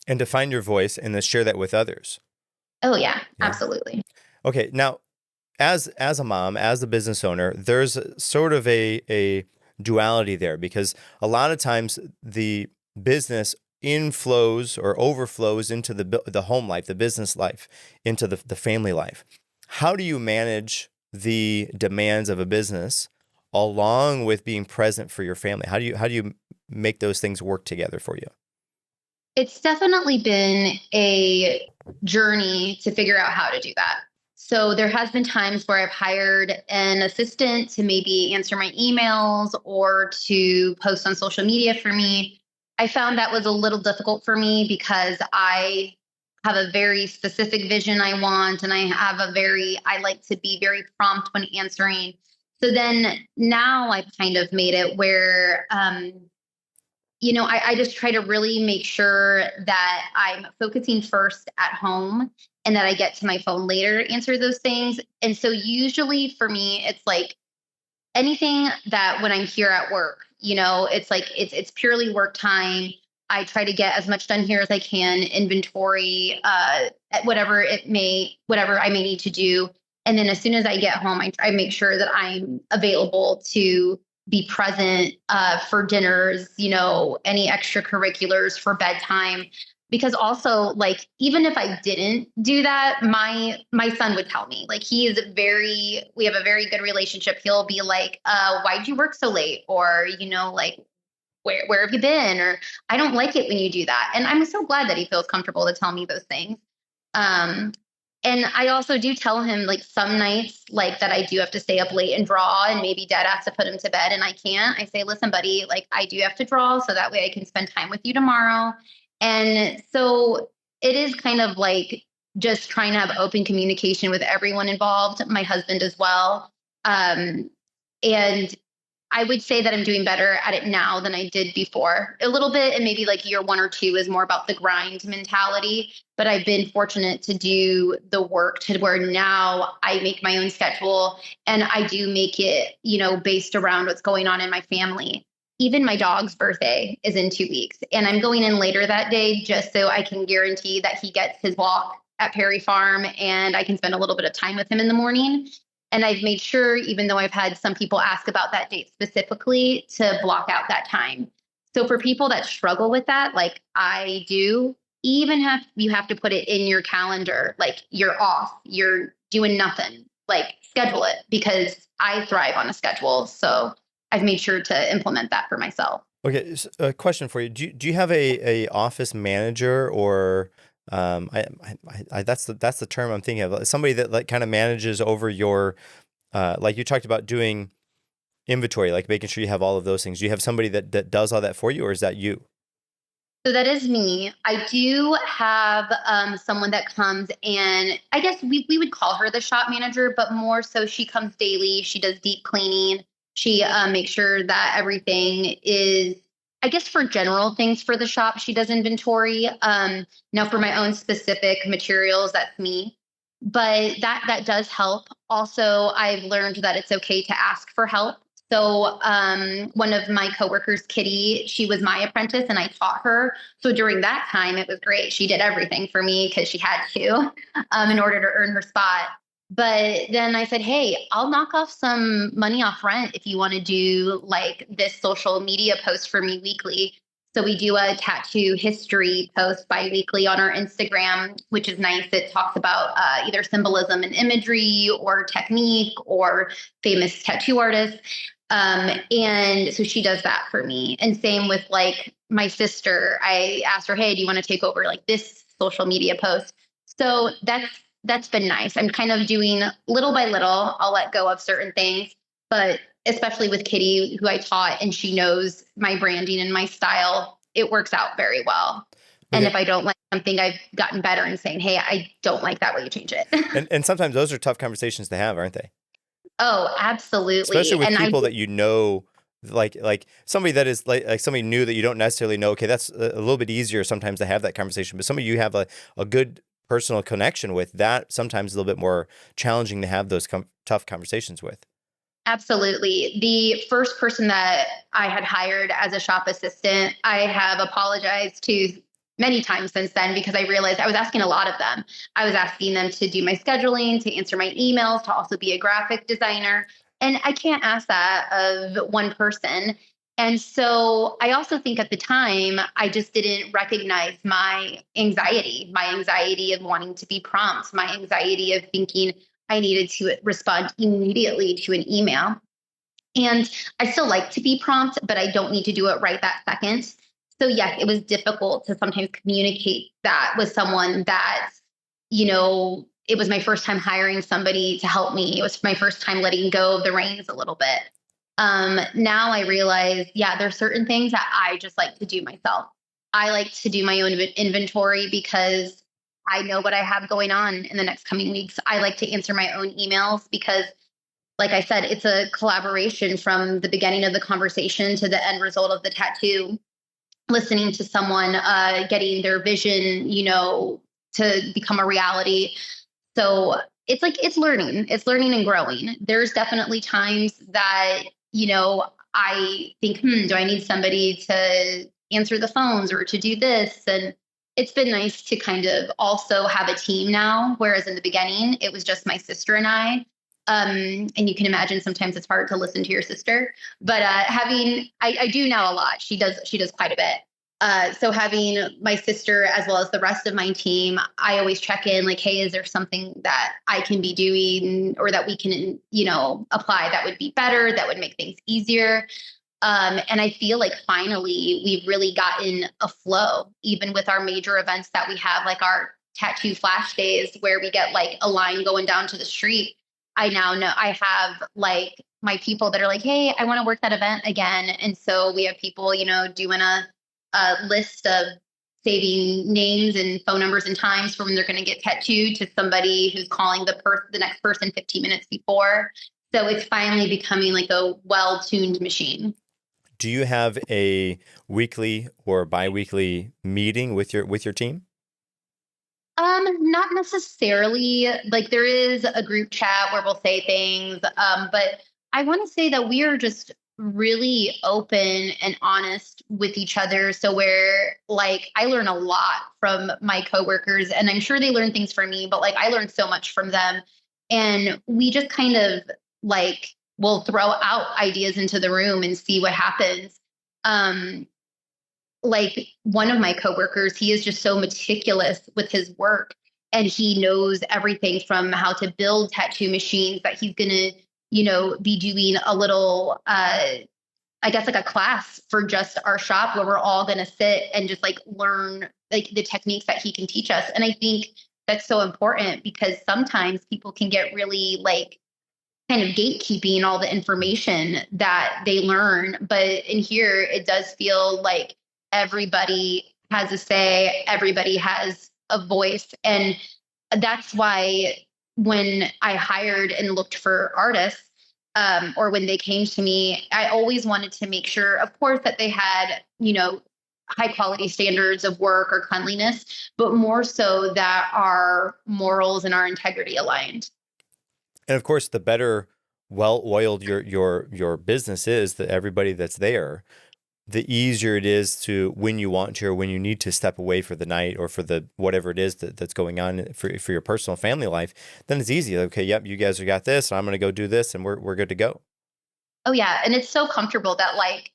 And to find your voice and then share that with others. Oh yeah, absolutely. Okay. Now, as a mom, as a business owner, there's sort of a duality there, because a lot of times the business inflows or overflows into the home life, the business life, into the family life. How do you manage the demands of a business along with being present for your family? How do you make those things work together for you? It's definitely been a journey to figure out how to do that. So there has been times where I've hired an assistant to maybe answer my emails or to post on social media for me. I found that was a little difficult for me because I have a very specific vision I want, and I like to be very prompt when answering. So then now I've kind of made it where, I just try to really make sure that I'm focusing first at home and that I get to my phone later to answer those things. And so usually for me, it's like anything that when I'm here at work, it's like it's purely work time. I try to get as much done here as I can, inventory, whatever I may need to do. And then as soon as I get home, I make sure that I'm available to be present for dinners, any extracurriculars for bedtime. Because also, like, even if I didn't do that, my son would tell me, like, we have a very good relationship. He'll be like, why'd you work so late? Or, like, where have you been? Or I don't like it when you do that. And I'm so glad that he feels comfortable to tell me those things. And I also do tell him, like, some nights like that I do have to stay up late and draw, and maybe dad has to put him to bed and I can't. I say, listen, buddy, like, I do have to draw so that way I can spend time with you tomorrow. And so it is kind of like just trying to have open communication with everyone involved, my husband as well. And I would say that I'm doing better at it now than I did before a little bit. And maybe like year 1 or 2 is more about the grind mentality. But I've been fortunate to do the work to where now I make my own schedule, and I do make it, based around what's going on in my family. Even my dog's birthday is in 2 weeks, and I'm going in later that day just so I can guarantee that he gets his walk at Perry Farm and I can spend a little bit of time with him in the morning. And I've made sure, even though I've had some people ask about that date specifically, to block out that time. So for people that struggle with that, like I do, you have to put it in your calendar, like you're off, you're doing nothing, like schedule it, because I thrive on a schedule. So I've made sure to implement that for myself. Okay, so a question for you. Do you have a office manager, or that's the term I'm thinking of, somebody that like kind of manages over your like you talked about doing inventory, like making sure you have all of those things. Do you have somebody that does all that for you, or is that you? So that is me. I do have someone that comes, and I guess we would call her the shop manager, but more so she comes daily. She does deep cleaning. She makes sure that everything is, I guess, for general things for the shop. She does inventory. Now for my own specific materials, that's me. But that does help. Also, I've learned that it's okay to ask for help. So one of my coworkers, Kitty, she was my apprentice and I taught her. So during that time, it was great. She did everything for me because she had to in order to earn her spot. But then I said, hey, I'll knock off some money off rent if you want to do like this social media post for me weekly. So we do a tattoo history post bi-weekly on our Instagram, which is nice. It talks about either symbolism and imagery or technique or famous tattoo artists. And so she does that for me. And same with like my sister. I asked her, hey, do you want to take over like this social media post? So that's been nice. I'm kind of doing little by little. I'll let go of certain things, but especially with Kitty, who I taught, and she knows my branding and my style, it works out very well. And if I don't like something, I've gotten better in saying, hey, I don't like that way, you change it. And sometimes those are tough conversations to have, aren't they? Oh, absolutely. Especially with and people that you know, like somebody that is like somebody new that you don't necessarily know. Okay, that's a little bit easier sometimes to have that conversation. But somebody you have a good personal connection with, that sometimes is a little bit more challenging to have those tough conversations with. Absolutely. The first person that I had hired as a shop assistant, I have apologized to many times since then because I realized I was asking a lot of them. I was asking them to do my scheduling, to answer my emails, to also be a graphic designer. And I can't ask that of one person. And so I also think at the time, I just didn't recognize my anxiety of wanting to be prompt, my anxiety of thinking I needed to respond immediately to an email. And I still like to be prompt, but I don't need to do it right that second. So, yes, it was difficult to sometimes communicate that with someone that, it was my first time hiring somebody to help me. It was my first time letting go of the reins a little bit. Now I realize, there's certain things that I just like to do myself. I like to do my own inventory because I know what I have going on in the next coming weeks. I like to answer my own emails because, like I said, it's a collaboration from the beginning of the conversation to the end result of the tattoo. Listening to someone, getting their vision, to become a reality. So it's learning and growing. There's definitely times that, I think, do I need somebody to answer the phones or to do this? And it's been nice to kind of also have a team now, whereas in the beginning, it was just my sister and I. And you can imagine sometimes it's hard to listen to your sister, but I do now a lot. She does quite a bit. So having my sister as well as the rest of my team, I always check in like, hey, is there something that I can be doing or that we can, apply that would be better, that would make things easier? And I feel like finally we've really gotten a flow, even with our major events that we have, like our tattoo flash days where we get like a line going down to the street. I now know I have like my people that are like, hey, I want to work that event again. And so we have people, doing a list of saving names and phone numbers and times for when they're going to get tattooed to somebody who's calling the next person 15 minutes before. So it's finally becoming like a well-tuned machine. Do you have a weekly or biweekly meeting with your team? Not necessarily. Like there is a group chat where we'll say things, but I want to say that we are just really open and honest with each other. So where like I learn a lot from my coworkers, and I'm sure they learn things from me, but like I learned so much from them, and we just kind of like will throw out ideas into the room and see what happens. Like one of my coworkers, he is just so meticulous with his work and he knows everything from how to build tattoo machines that he's going to, be doing a little, I guess like a class for just our shop where we're all going to sit and just like learn like the techniques that he can teach us. And I think that's so important because sometimes people can get really like kind of gatekeeping all the information that they learn. But in here, it does feel like everybody has a say, everybody has a voice. And that's why when I hired and looked for artists, or when they came to me, I always wanted to make sure, of course, that they had, high quality standards of work or cleanliness, but more so that our morals and our integrity aligned. And of course, the better well-oiled your business is, that everybody that's there, the easier it is to, when you want to or when you need to step away for the night or for the whatever it is that's going on for your personal family life, then it's easy. Okay, yep, you guys have got this, and I'm going to go do this, and we're good to go. Oh yeah, and it's so comfortable that like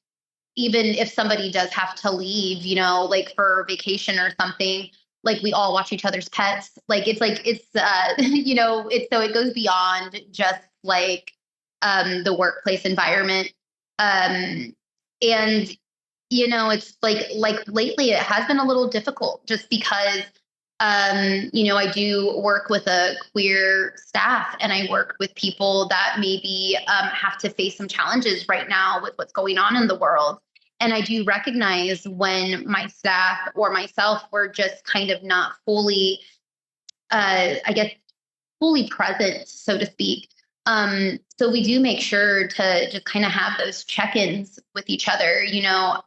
even if somebody does have to leave, like for vacation or something, like we all watch each other's pets. Like it's it's so it goes beyond just like the workplace environment. And it's like lately it has been a little difficult just because I do work with a queer staff, and I work with people that maybe have to face some challenges right now with what's going on in the world. And I do recognize when my staff or myself were just kind of not fully, I guess, fully present, so to speak. So we do make sure to just kind of have those check-ins with each other.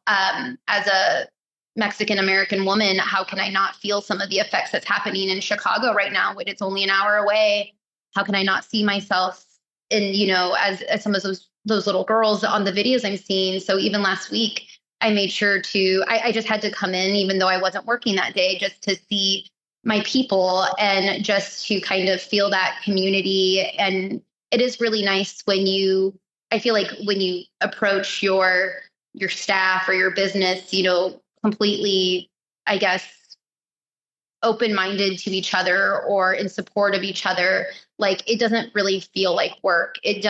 As a Mexican American woman, how can I not feel some of the effects that's happening in Chicago right now when it's only an hour away? How can I not see myself in, as some of those little girls on the videos I'm seeing? So even last week, I made sure I just had to come in, even though I wasn't working that day, just to see my people and just to kind of feel that community. And it is really nice I feel like when you approach your staff or your business, completely, I guess, open-minded to each other or in support of each other, like it doesn't really feel like work. It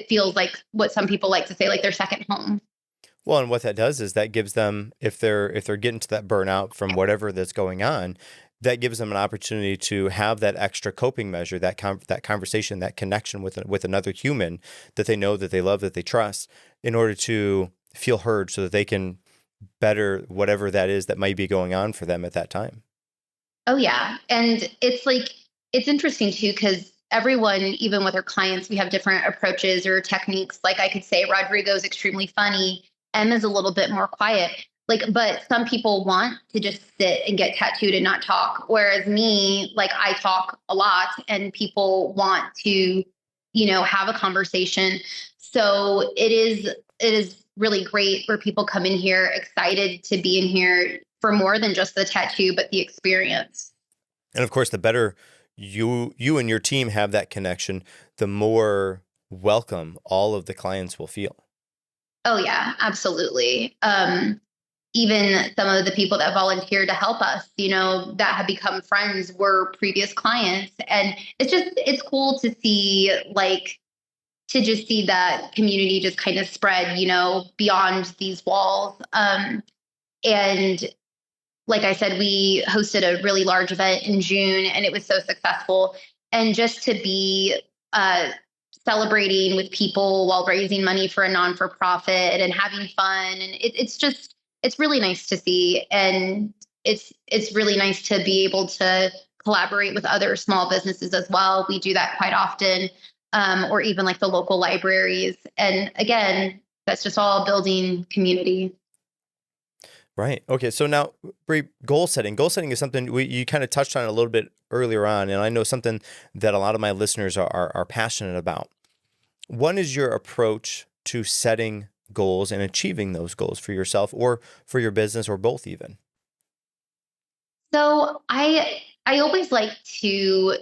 feels like what some people like to say, like their second home. Well, and what that does is that gives them, if they're getting to that burnout from whatever that's going on, that gives them an opportunity to have that extra coping measure, that conversation, that connection with another human that they know, that they love, that they trust, in order to feel heard, so that they can better whatever that is that might be going on for them at that time. Oh yeah. And it's interesting too, because everyone, even with our clients, we have different approaches or techniques. Like I could say Rodrigo's extremely funny, Emma's a little bit more quiet. But some people want to just sit and get tattooed and not talk. Whereas me, like I talk a lot and people want to, have a conversation. So it is really great where people come in here excited to be in here for more than just the tattoo, but the experience. And of course, the better you and your team have that connection, the more welcome all of the clients will feel. Oh yeah, absolutely. Even some of the people that volunteer to help us, that have become friends were previous clients. And it's cool to see, to just see that community just kind of spread, beyond these walls. And like I said, we hosted a really large event in June and it was so successful. And just to be celebrating with people while raising money for a non-for-profit and having fun. And it's really nice to see. And it's really nice to be able to collaborate with other small businesses as well. We do that quite often, or even like the local libraries. And again, that's just all building community. Right. Okay. So now, Bri, goal setting. Goal setting is something you kind of touched on a little bit earlier on, and I know something that a lot of my listeners are passionate about. What is your approach to setting goals and achieving those goals for yourself or for your business, or both even? So I always like to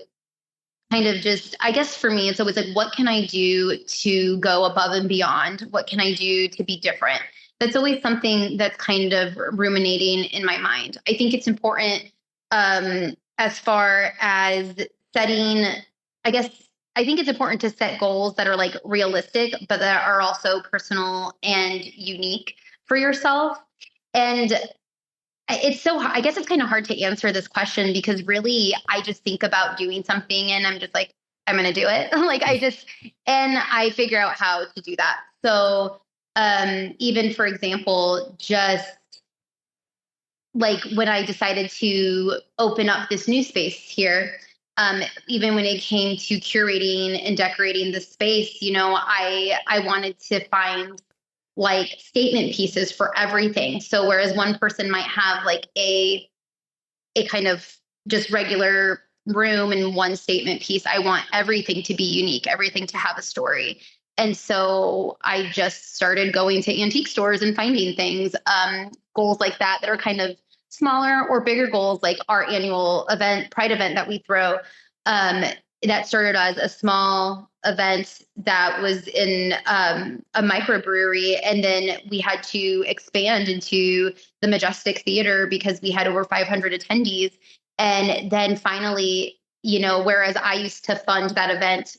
kind of just, I guess for me, it's always like, what can I do to go above and beyond? What can I do to be different? That's always something that's kind of ruminating in my mind. I think it's important, as far as setting, I think it's important to set goals that are like realistic, but that are also personal and unique for yourself. And I guess it's kind of hard to answer this question because really I just think about doing something and I'm just like, I'm going to do it. Like and I figure out how to do that. So, even for example, just like when I decided to open up this new space here, even when it came to curating and decorating the space, I wanted to find like statement pieces for everything. So whereas one person might have like a kind of just regular room and one statement piece, I want everything to be unique, everything to have a story. And so I just started going to antique stores and finding things, goals like that are kind of smaller or bigger goals, like our annual event, Pride event that we throw. That started as a small event that was in a microbrewery. And then we had to expand into the Majestic Theater because we had over 500 attendees. And then finally, whereas I used to fund that event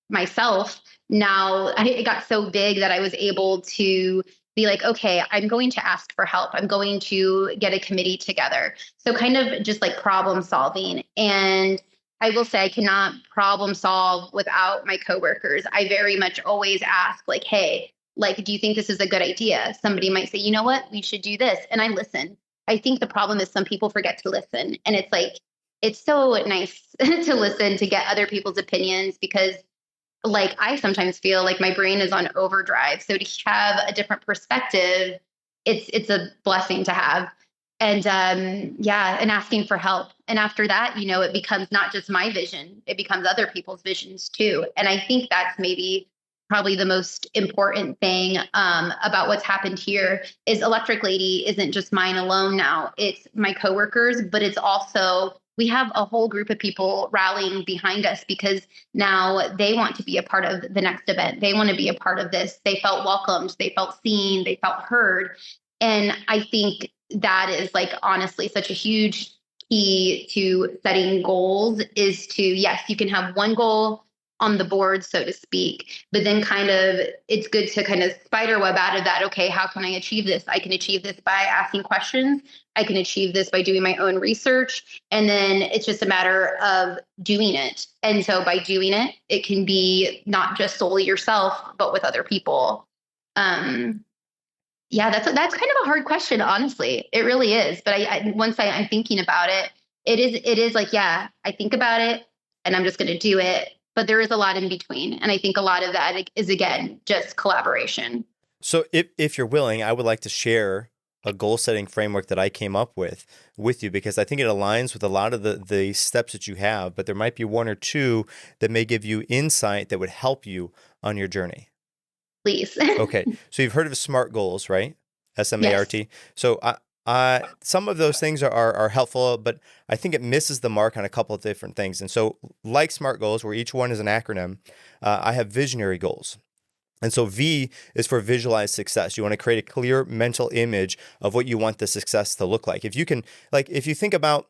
myself, now it got so big that I was able to be like, okay, I'm going to ask for help. I'm going to get a committee together. So kind of just like problem solving. And I will say I cannot problem solve without my coworkers. I very much always ask like, hey, like, do you think this is a good idea? Somebody might say, you know what, we should do this. And I listen. I think the problem is some people forget to listen. And it's like, it's so nice to listen, to get other people's opinions, because like I sometimes feel like my brain is on overdrive. So to have a different perspective, it's a blessing to have. And and asking for help. And after that, it becomes not just my vision, it becomes other people's visions too. And I think that's maybe probably the most important thing about what's happened here is Electric Lady isn't just mine alone now. It's my coworkers, but it's also, we have a whole group of people rallying behind us because now they want to be a part of the next event. They want to be a part of this. They felt welcomed. They felt seen. They felt heard. And I think that is like honestly such a huge key to setting goals is to, yes, you can have one goal on the board, so to speak, but then kind of it's good to kind of spider web out of that. Okay, how can I achieve this? I can achieve this by asking questions. I can achieve this by doing my own research. And then it's just a matter of doing it. And so by doing it, it can be not just solely yourself, but with other people. Yeah, that's kind of a hard question, honestly. It really is. But once I'm thinking about it, it is like, yeah, I think about it and I'm just going to do it. But there is a lot in between. And I think a lot of that is, again, just collaboration. So if you're willing, I would like to share a goal setting framework that I came up with you, because I think it aligns with a lot of the steps that you have, but there might be one or two that may give you insight that would help you on your journey. Please. Okay. So you've heard of SMART goals, right? SMART. Yes. So some of those things are helpful, but I think it misses the mark on a couple of different things. And so like SMART goals, where each one is an acronym, I have visionary goals. And so V is for visualize success. You want to create a clear mental image of what you want the success to look like. If you can, like, if you think about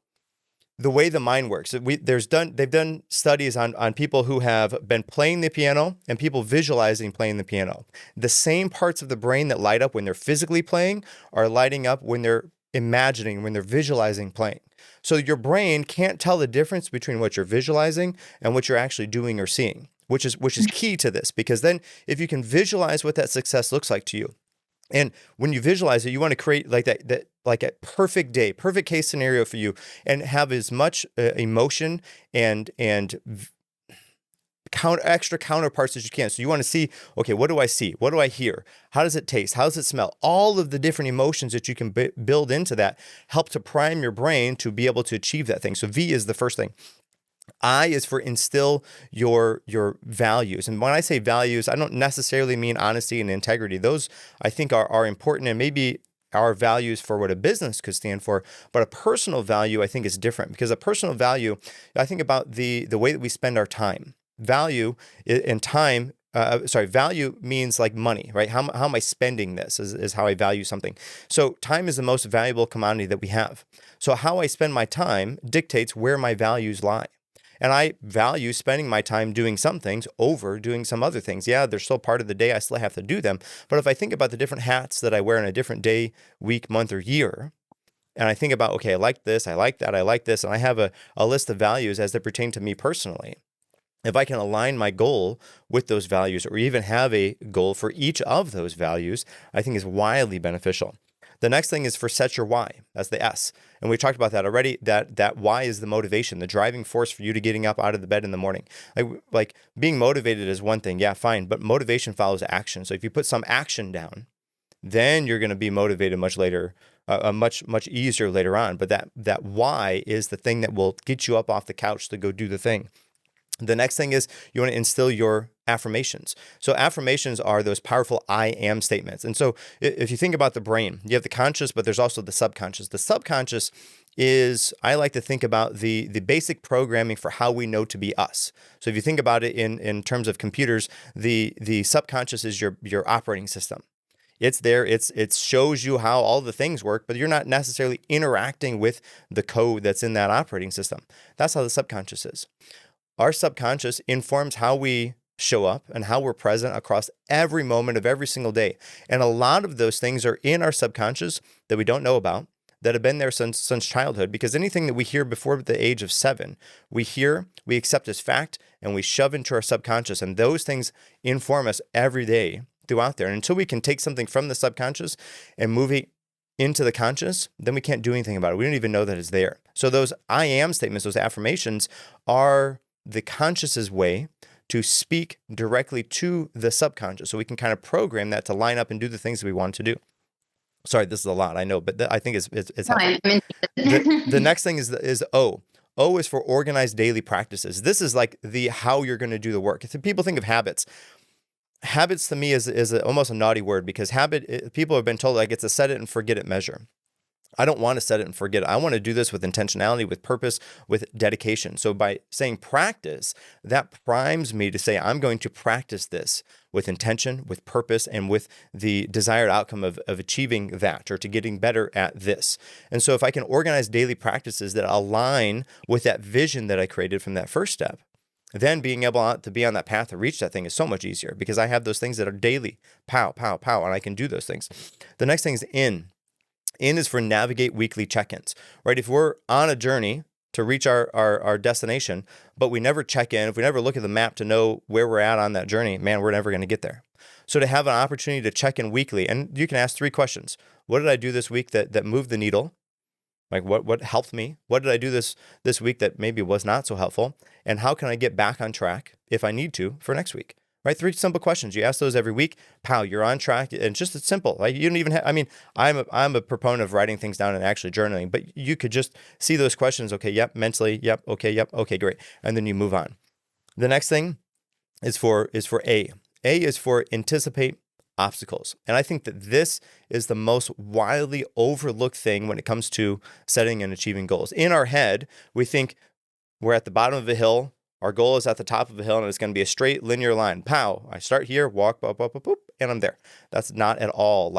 the way the mind works, they've done studies on people who have been playing the piano and people visualizing playing the piano. The same parts of the brain that light up when they're physically playing are lighting up when they're imagining, when they're visualizing playing. So your brain can't tell the difference between what you're visualizing and what you're actually doing or seeing, which is key to this, because then if you can visualize what that success looks like to you, and when you visualize it, you want to create like that like a perfect day, perfect case scenario for you, and have as much emotion and extra counterparts as you can. So you want to see, okay, what do I see? What do I hear? How does it taste? How does it smell? All of the different emotions that you can build into that help to prime your brain to be able to achieve that thing. So V is the first thing. I is for instill your values. And when I say values, I don't necessarily mean honesty and integrity. Those I think are important, and maybe our values for what a business could stand for. But a personal value I think is different, because a personal value, I think about the way that we spend our time. Value and time, value means like money, right? How am I spending this is how I value something. So time is the most valuable commodity that we have. So how I spend my time dictates where my values lie. And I value spending my time doing some things over doing some other things. Yeah, they're still part of the day. I still have to do them. But if I think about the different hats that I wear in a different day, week, month, or year, and I think about, okay, I like this, I like that, I like this, and I have a list of values as they pertain to me personally, if I can align my goal with those values, or even have a goal for each of those values, I think is wildly beneficial. The next thing is for set your why. That's the S. And we talked about that already. That why is the motivation, the driving force for you to getting up out of the bed in the morning. Like being motivated is one thing. Yeah, fine. But motivation follows action. So if you put some action down, then you're going to be motivated much later, much easier later on. But that why is the thing that will get you up off the couch to go do the thing. The next thing is you want to instill your affirmations. So affirmations are those powerful I am statements. And so if you think about the brain, you have the conscious, but there's also the subconscious. The subconscious is, I like to think about the basic programming for how we know to be us. So if you think about it in terms of computers, the subconscious is your operating system. It's there. It shows you how all the things work, but you're not necessarily interacting with the code that's in that operating system. That's how the subconscious is. Our subconscious informs how we show up and how we're present across every moment of every single day. And a lot of those things are in our subconscious that we don't know about, that have been there since childhood, because anything that we hear before the age of 7, we hear, we accept as fact, and we shove into our subconscious. And those things inform us every day throughout there. And until we can take something from the subconscious and move it into the conscious, then we can't do anything about it. We don't even know that it's there. So those I am statements, those affirmations, are the conscious's way to speak directly to the subconscious, so we can kind of program that to line up and do the things that we want to do. Sorry, this is a lot, I know, but I think it's helpful. The next thing is O. O is for organized daily practices. This is like the how you're going to do the work. If people think of habits, habits to me is almost a naughty word, because people have been told like it's a set it and forget it measure. I don't want to set it and forget it. I want to do this with intentionality, with purpose, with dedication. So by saying practice, that primes me to say, I'm going to practice this with intention, with purpose, and with the desired outcome of achieving that, or to getting better at this. And so if I can organize daily practices that align with that vision that I created from that first step, then being able to be on that path to reach that thing is so much easier, because I have those things that are daily, pow, pow, pow, and I can do those things. The next thing is in. In is for navigate weekly check-ins, right? If we're on a journey to reach our destination, but we never check in, if we never look at the map to know where we're at on that journey, man, we're never going to get there. So to have an opportunity to check in weekly, and you can ask 3 questions. What did I do this week that moved the needle? Like what helped me? What did I do this week that maybe was not so helpful? And how can I get back on track if I need to for next week? Right? 3 simple questions. You ask those every week. Pow, you're on track. And just it's simple. Like you don't even have, I mean, I'm a proponent of writing things down and actually journaling, but you could just see those questions. Okay. Yep. Mentally. Yep. Okay. Yep. Okay. Great. And then you move on. The next thing is for A. A is for anticipate obstacles. And I think that this is the most widely overlooked thing when it comes to setting and achieving goals. In our head, we think we're at the bottom of a hill. Our goal is at the top of a hill, and it's going to be a straight linear line. Pow! I start here, walk, boop, boop, boop, boop, and I'm there. That's not at all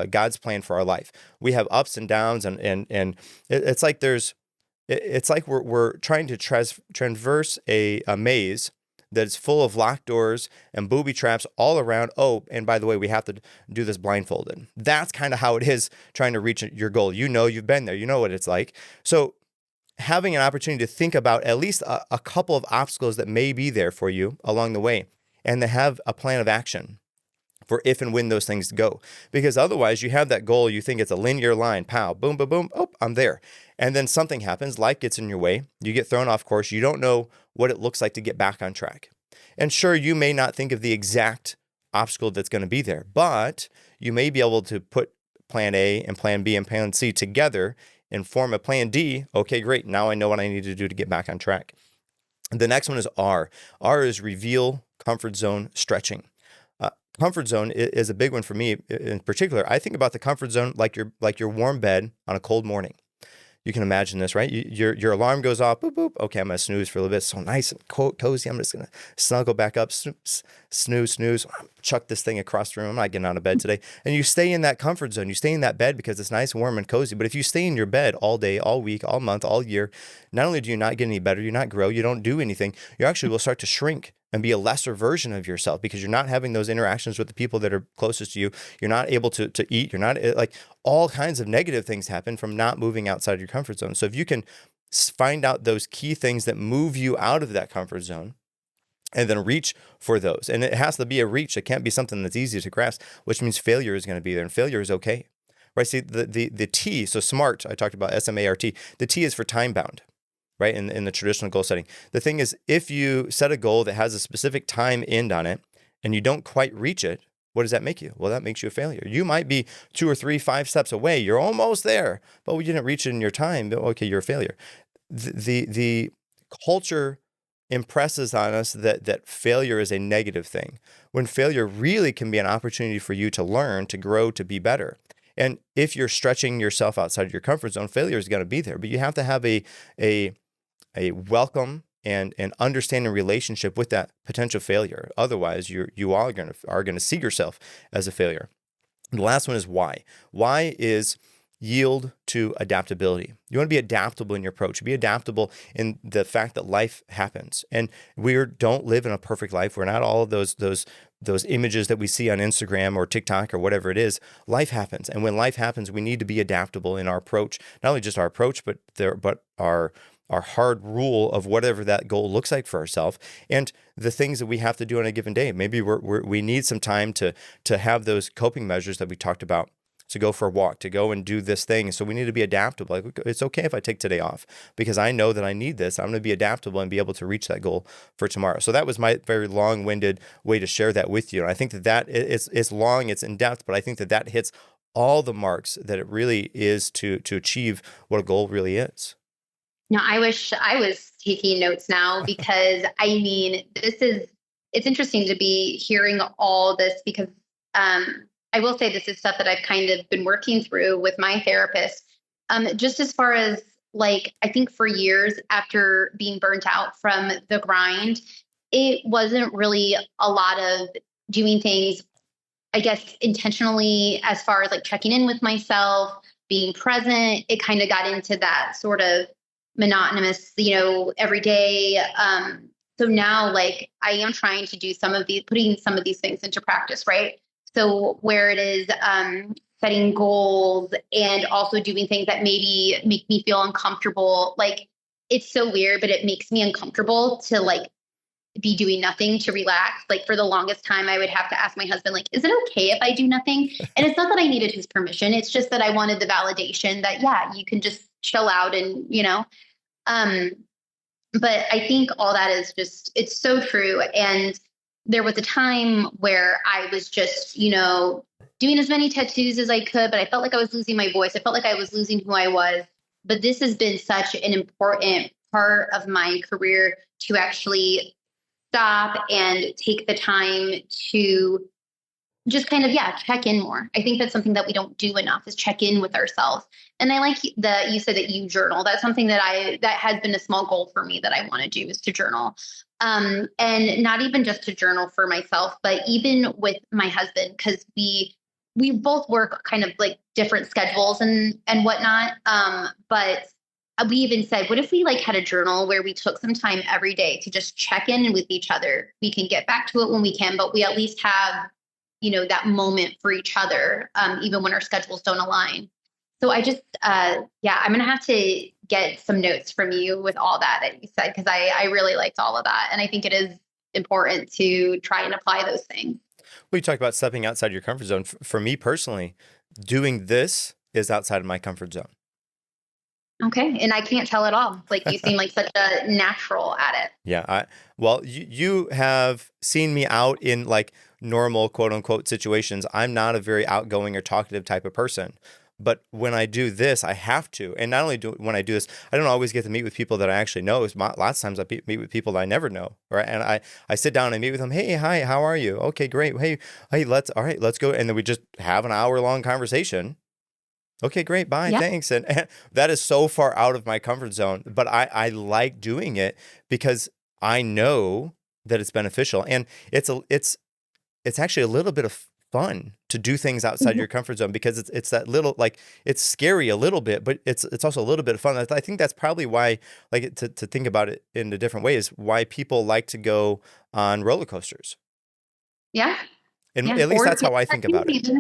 God's plan for our life. We have ups and downs, and it's like we're trying to traverse a maze that is full of locked doors and booby traps all around. Oh, and by the way, we have to do this blindfolded. That's kind of how it is trying to reach your goal. You know, you've been there. You know what it's like. So having an opportunity to think about at least a couple of obstacles that may be there for you along the way, and to have a plan of action for if and when those things go. Because otherwise you have that goal, you think it's a linear line, pow, boom, boom, boom, oh, I'm there. And then something happens, life gets in your way, you get thrown off course, you don't know what it looks like to get back on track. And sure, you may not think of the exact obstacle that's going to be there, but you may be able to put plan A and plan B and plan C together and form a plan D. Okay, great. Now I know what I need to do to get back on track. The next one is R. R is reveal comfort zone stretching. Comfort zone is a big one for me in particular. I think about the comfort zone like your warm bed on a cold morning. You can imagine this, right? Your alarm goes off, boop, boop. Okay, I'm going to snooze for a little bit. So nice and cozy. I'm just going to snuggle back up, snooze, chuck this thing across the room. I'm not getting out of bed today. And you stay in that comfort zone. You stay in that bed because it's nice, warm, and cozy. But if you stay in your bed all day, all week, all month, all year, not only do you not get any better, you not grow, you don't do anything, you actually will start to shrink and be a lesser version of yourself because you're not having those interactions with the people that are closest to you. You're not able to eat. You're not like all kinds of negative things happen from not moving outside your comfort zone. So if you can find out those key things that move you out of that comfort zone and then reach for those, and it has to be a reach. It can't be something that's easy to grasp, which means failure is going to be there, and failure is okay. Right? See, the T, so SMART, I talked about SMART. The T is for time bound, right? In the traditional goal setting. The thing is, if you set a goal that has a specific time end on it and you don't quite reach it, what does that make you? Well, that makes you a failure. You might be 2 or 3, 5 steps away. You're almost there, but you didn't reach it in your time. Okay, you're a failure. The culture impresses on us that failure is a negative thing, when failure really can be an opportunity for you to learn, to grow, to be better. And if you're stretching yourself outside of your comfort zone, failure is going to be there. But you have to have a welcome and understanding relationship with that potential failure. Otherwise, you are going to see yourself as a failure. And the last one is why. Why is yield to adaptability. You want to be adaptable in your approach. Be adaptable in the fact that life happens, and we don't live in a perfect life. We're not all of those images that we see on Instagram or TikTok or whatever it is. Life happens, and when life happens, we need to be adaptable in our approach. Not only just our approach, but our hard rule of whatever that goal looks like for ourselves, and the things that we have to do on a given day. Maybe we need some time to have those coping measures that we talked about, to go for a walk, to go and do this thing. So we need to be adaptable. Like, it's okay if I take today off because I know that I need this. I'm going to be adaptable and be able to reach that goal for tomorrow. So that was my very long-winded way to share that with you. And I think that it's long, it's in depth, but I think that hits all the marks that it really is to achieve what a goal really is. No, I wish I was taking notes now because I mean, it's interesting to be hearing all this because, I will say this is stuff that I've kind of been working through with my therapist. Just as far as like, I think for years after being burnt out from the grind, it wasn't really a lot of doing things, I guess, intentionally as far as like checking in with myself, being present. It kind of got into that sort of monotonous, every day. So now like I am trying to do putting some of these things into practice, right? So where it is setting goals and also doing things that maybe make me feel uncomfortable. Like it's so weird, but it makes me uncomfortable to like be doing nothing to relax. Like for the longest time, I would have to ask my husband, like, is it okay if I do nothing? And it's not that I needed his permission. It's just that I wanted the validation that, yeah, you can just chill out and, but I think all that is just, it's so true. And there was a time where I was just, doing as many tattoos as I could, but I felt like I was losing my voice. I felt like I was losing who I was. But this has been such an important part of my career to actually stop and take the time to just kind of, check in more. I think that's something that we don't do enough is check in with ourselves. And I like that you said that you journal. That's something that has been a small goal for me that I want to do is to journal. And not even just to journal for myself, but even with my husband, because we both work kind of like different schedules and whatnot. But we even said, what if we like had a journal where we took some time every day to just check in with each other? We can get back to it when we can, but we at least have, that moment for each other, even when our schedules don't align. So I just, I'm going to have to get some notes from you with all that you said, because I really liked all of that. And I think it is important to try and apply those things. Well, you talk about stepping outside your comfort zone. For me personally, doing this is outside of my comfort zone. Okay. And I can't tell at all. Like you seem like such a natural at it. Yeah. You have seen me out in like normal quote unquote situations. I'm not a very outgoing or talkative type of person. But when I do this, I have to. And not only when I do this, I don't always get to meet with people that I actually know. Lots of times I meet with people that I never know. Right. And I sit down and meet with them. Hey, hi, how are you? Okay, great. Hey, let's go. And then we just have an hour-long conversation. Okay, great. Bye. Yeah. Thanks. And that is so far out of my comfort zone. But I like doing it because I know that it's beneficial. And it's actually a little bit of fun to do things outside your comfort zone, because it's that little, like, it's scary a little bit, but it's also a little bit of fun. I think that's probably why, like, to think about it in a different way, is why people like to go on roller coasters. Yeah. And Yeah. at least Or that's how I think about it. even.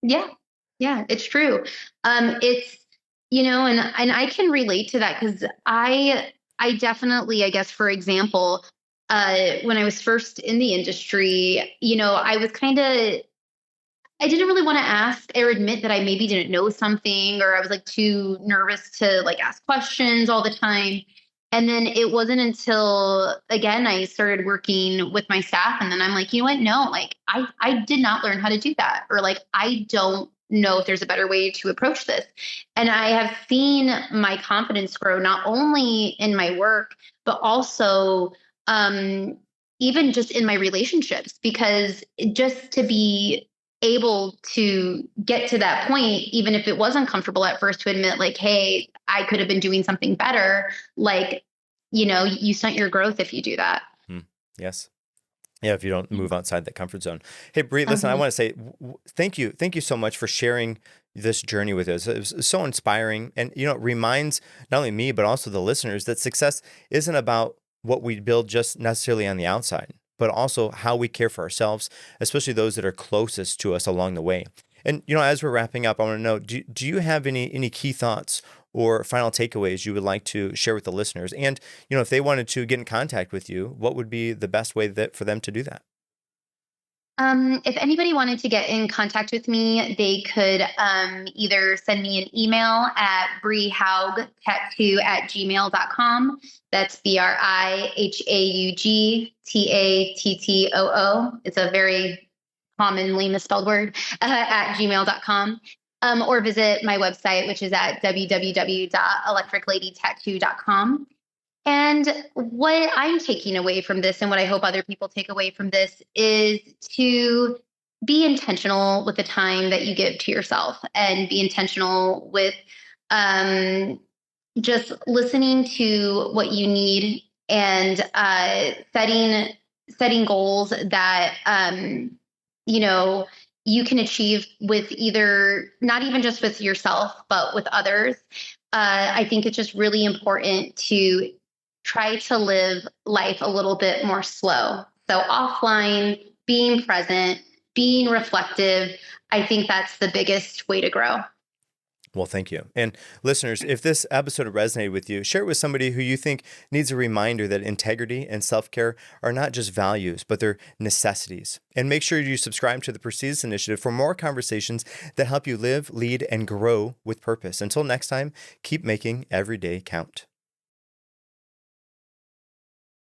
Yeah. Yeah. It's true. It's, and I can relate to that because I definitely, I guess, for example, when I was first in the industry, I was I didn't really want to ask or admit that I maybe didn't know something, or I was like too nervous to like ask questions all the time. And then it wasn't until again I started working with my staff, and then I'm like, you know what? No, like I did not learn how to do that, or like I don't know if there's a better way to approach this. And I have seen my confidence grow not only in my work, but also even just in my relationships, because just to be able to get to that point, even if it was uncomfortable at first to admit, like, hey, I could have been doing something better. Like, you stunt your growth if you do that. Yes. Yeah, if you don't move outside that comfort zone. Hey, Bri, listen, I want to say thank you. Thank you so much for sharing this journey with us. It was so inspiring. And, it reminds not only me, but also the listeners that success isn't about what we build just necessarily on the outside, but also how we care for ourselves, especially those that are closest to us along the way. And, as we're wrapping up, I want to know, do you have any key thoughts or final takeaways you would like to share with the listeners? And, if they wanted to get in contact with you, what would be the best way for them to do that? If anybody wanted to get in contact with me, they could either send me an email at brihaugtattoo@gmail.com. That's BRIHAUGTATTOO. It's a very commonly misspelled word, at gmail.com. Or visit my website, which is at www.electricladytattoo.com. And what I'm taking away from this, and what I hope other people take away from this, is to be intentional with the time that you give to yourself, and be intentional with just listening to what you need, and setting goals that you can achieve with either, not even just with yourself, but with others. I think it's just really important to try to live life a little bit more slow. So offline, being present, being reflective, I think that's the biggest way to grow. Well, thank you. And listeners, if this episode resonated with you, share it with somebody who you think needs a reminder that integrity and self-care are not just values, but they're necessities. And make sure you subscribe to the Prestigious Initiative for more conversations that help you live, lead, and grow with purpose. Until next time, keep making every day count.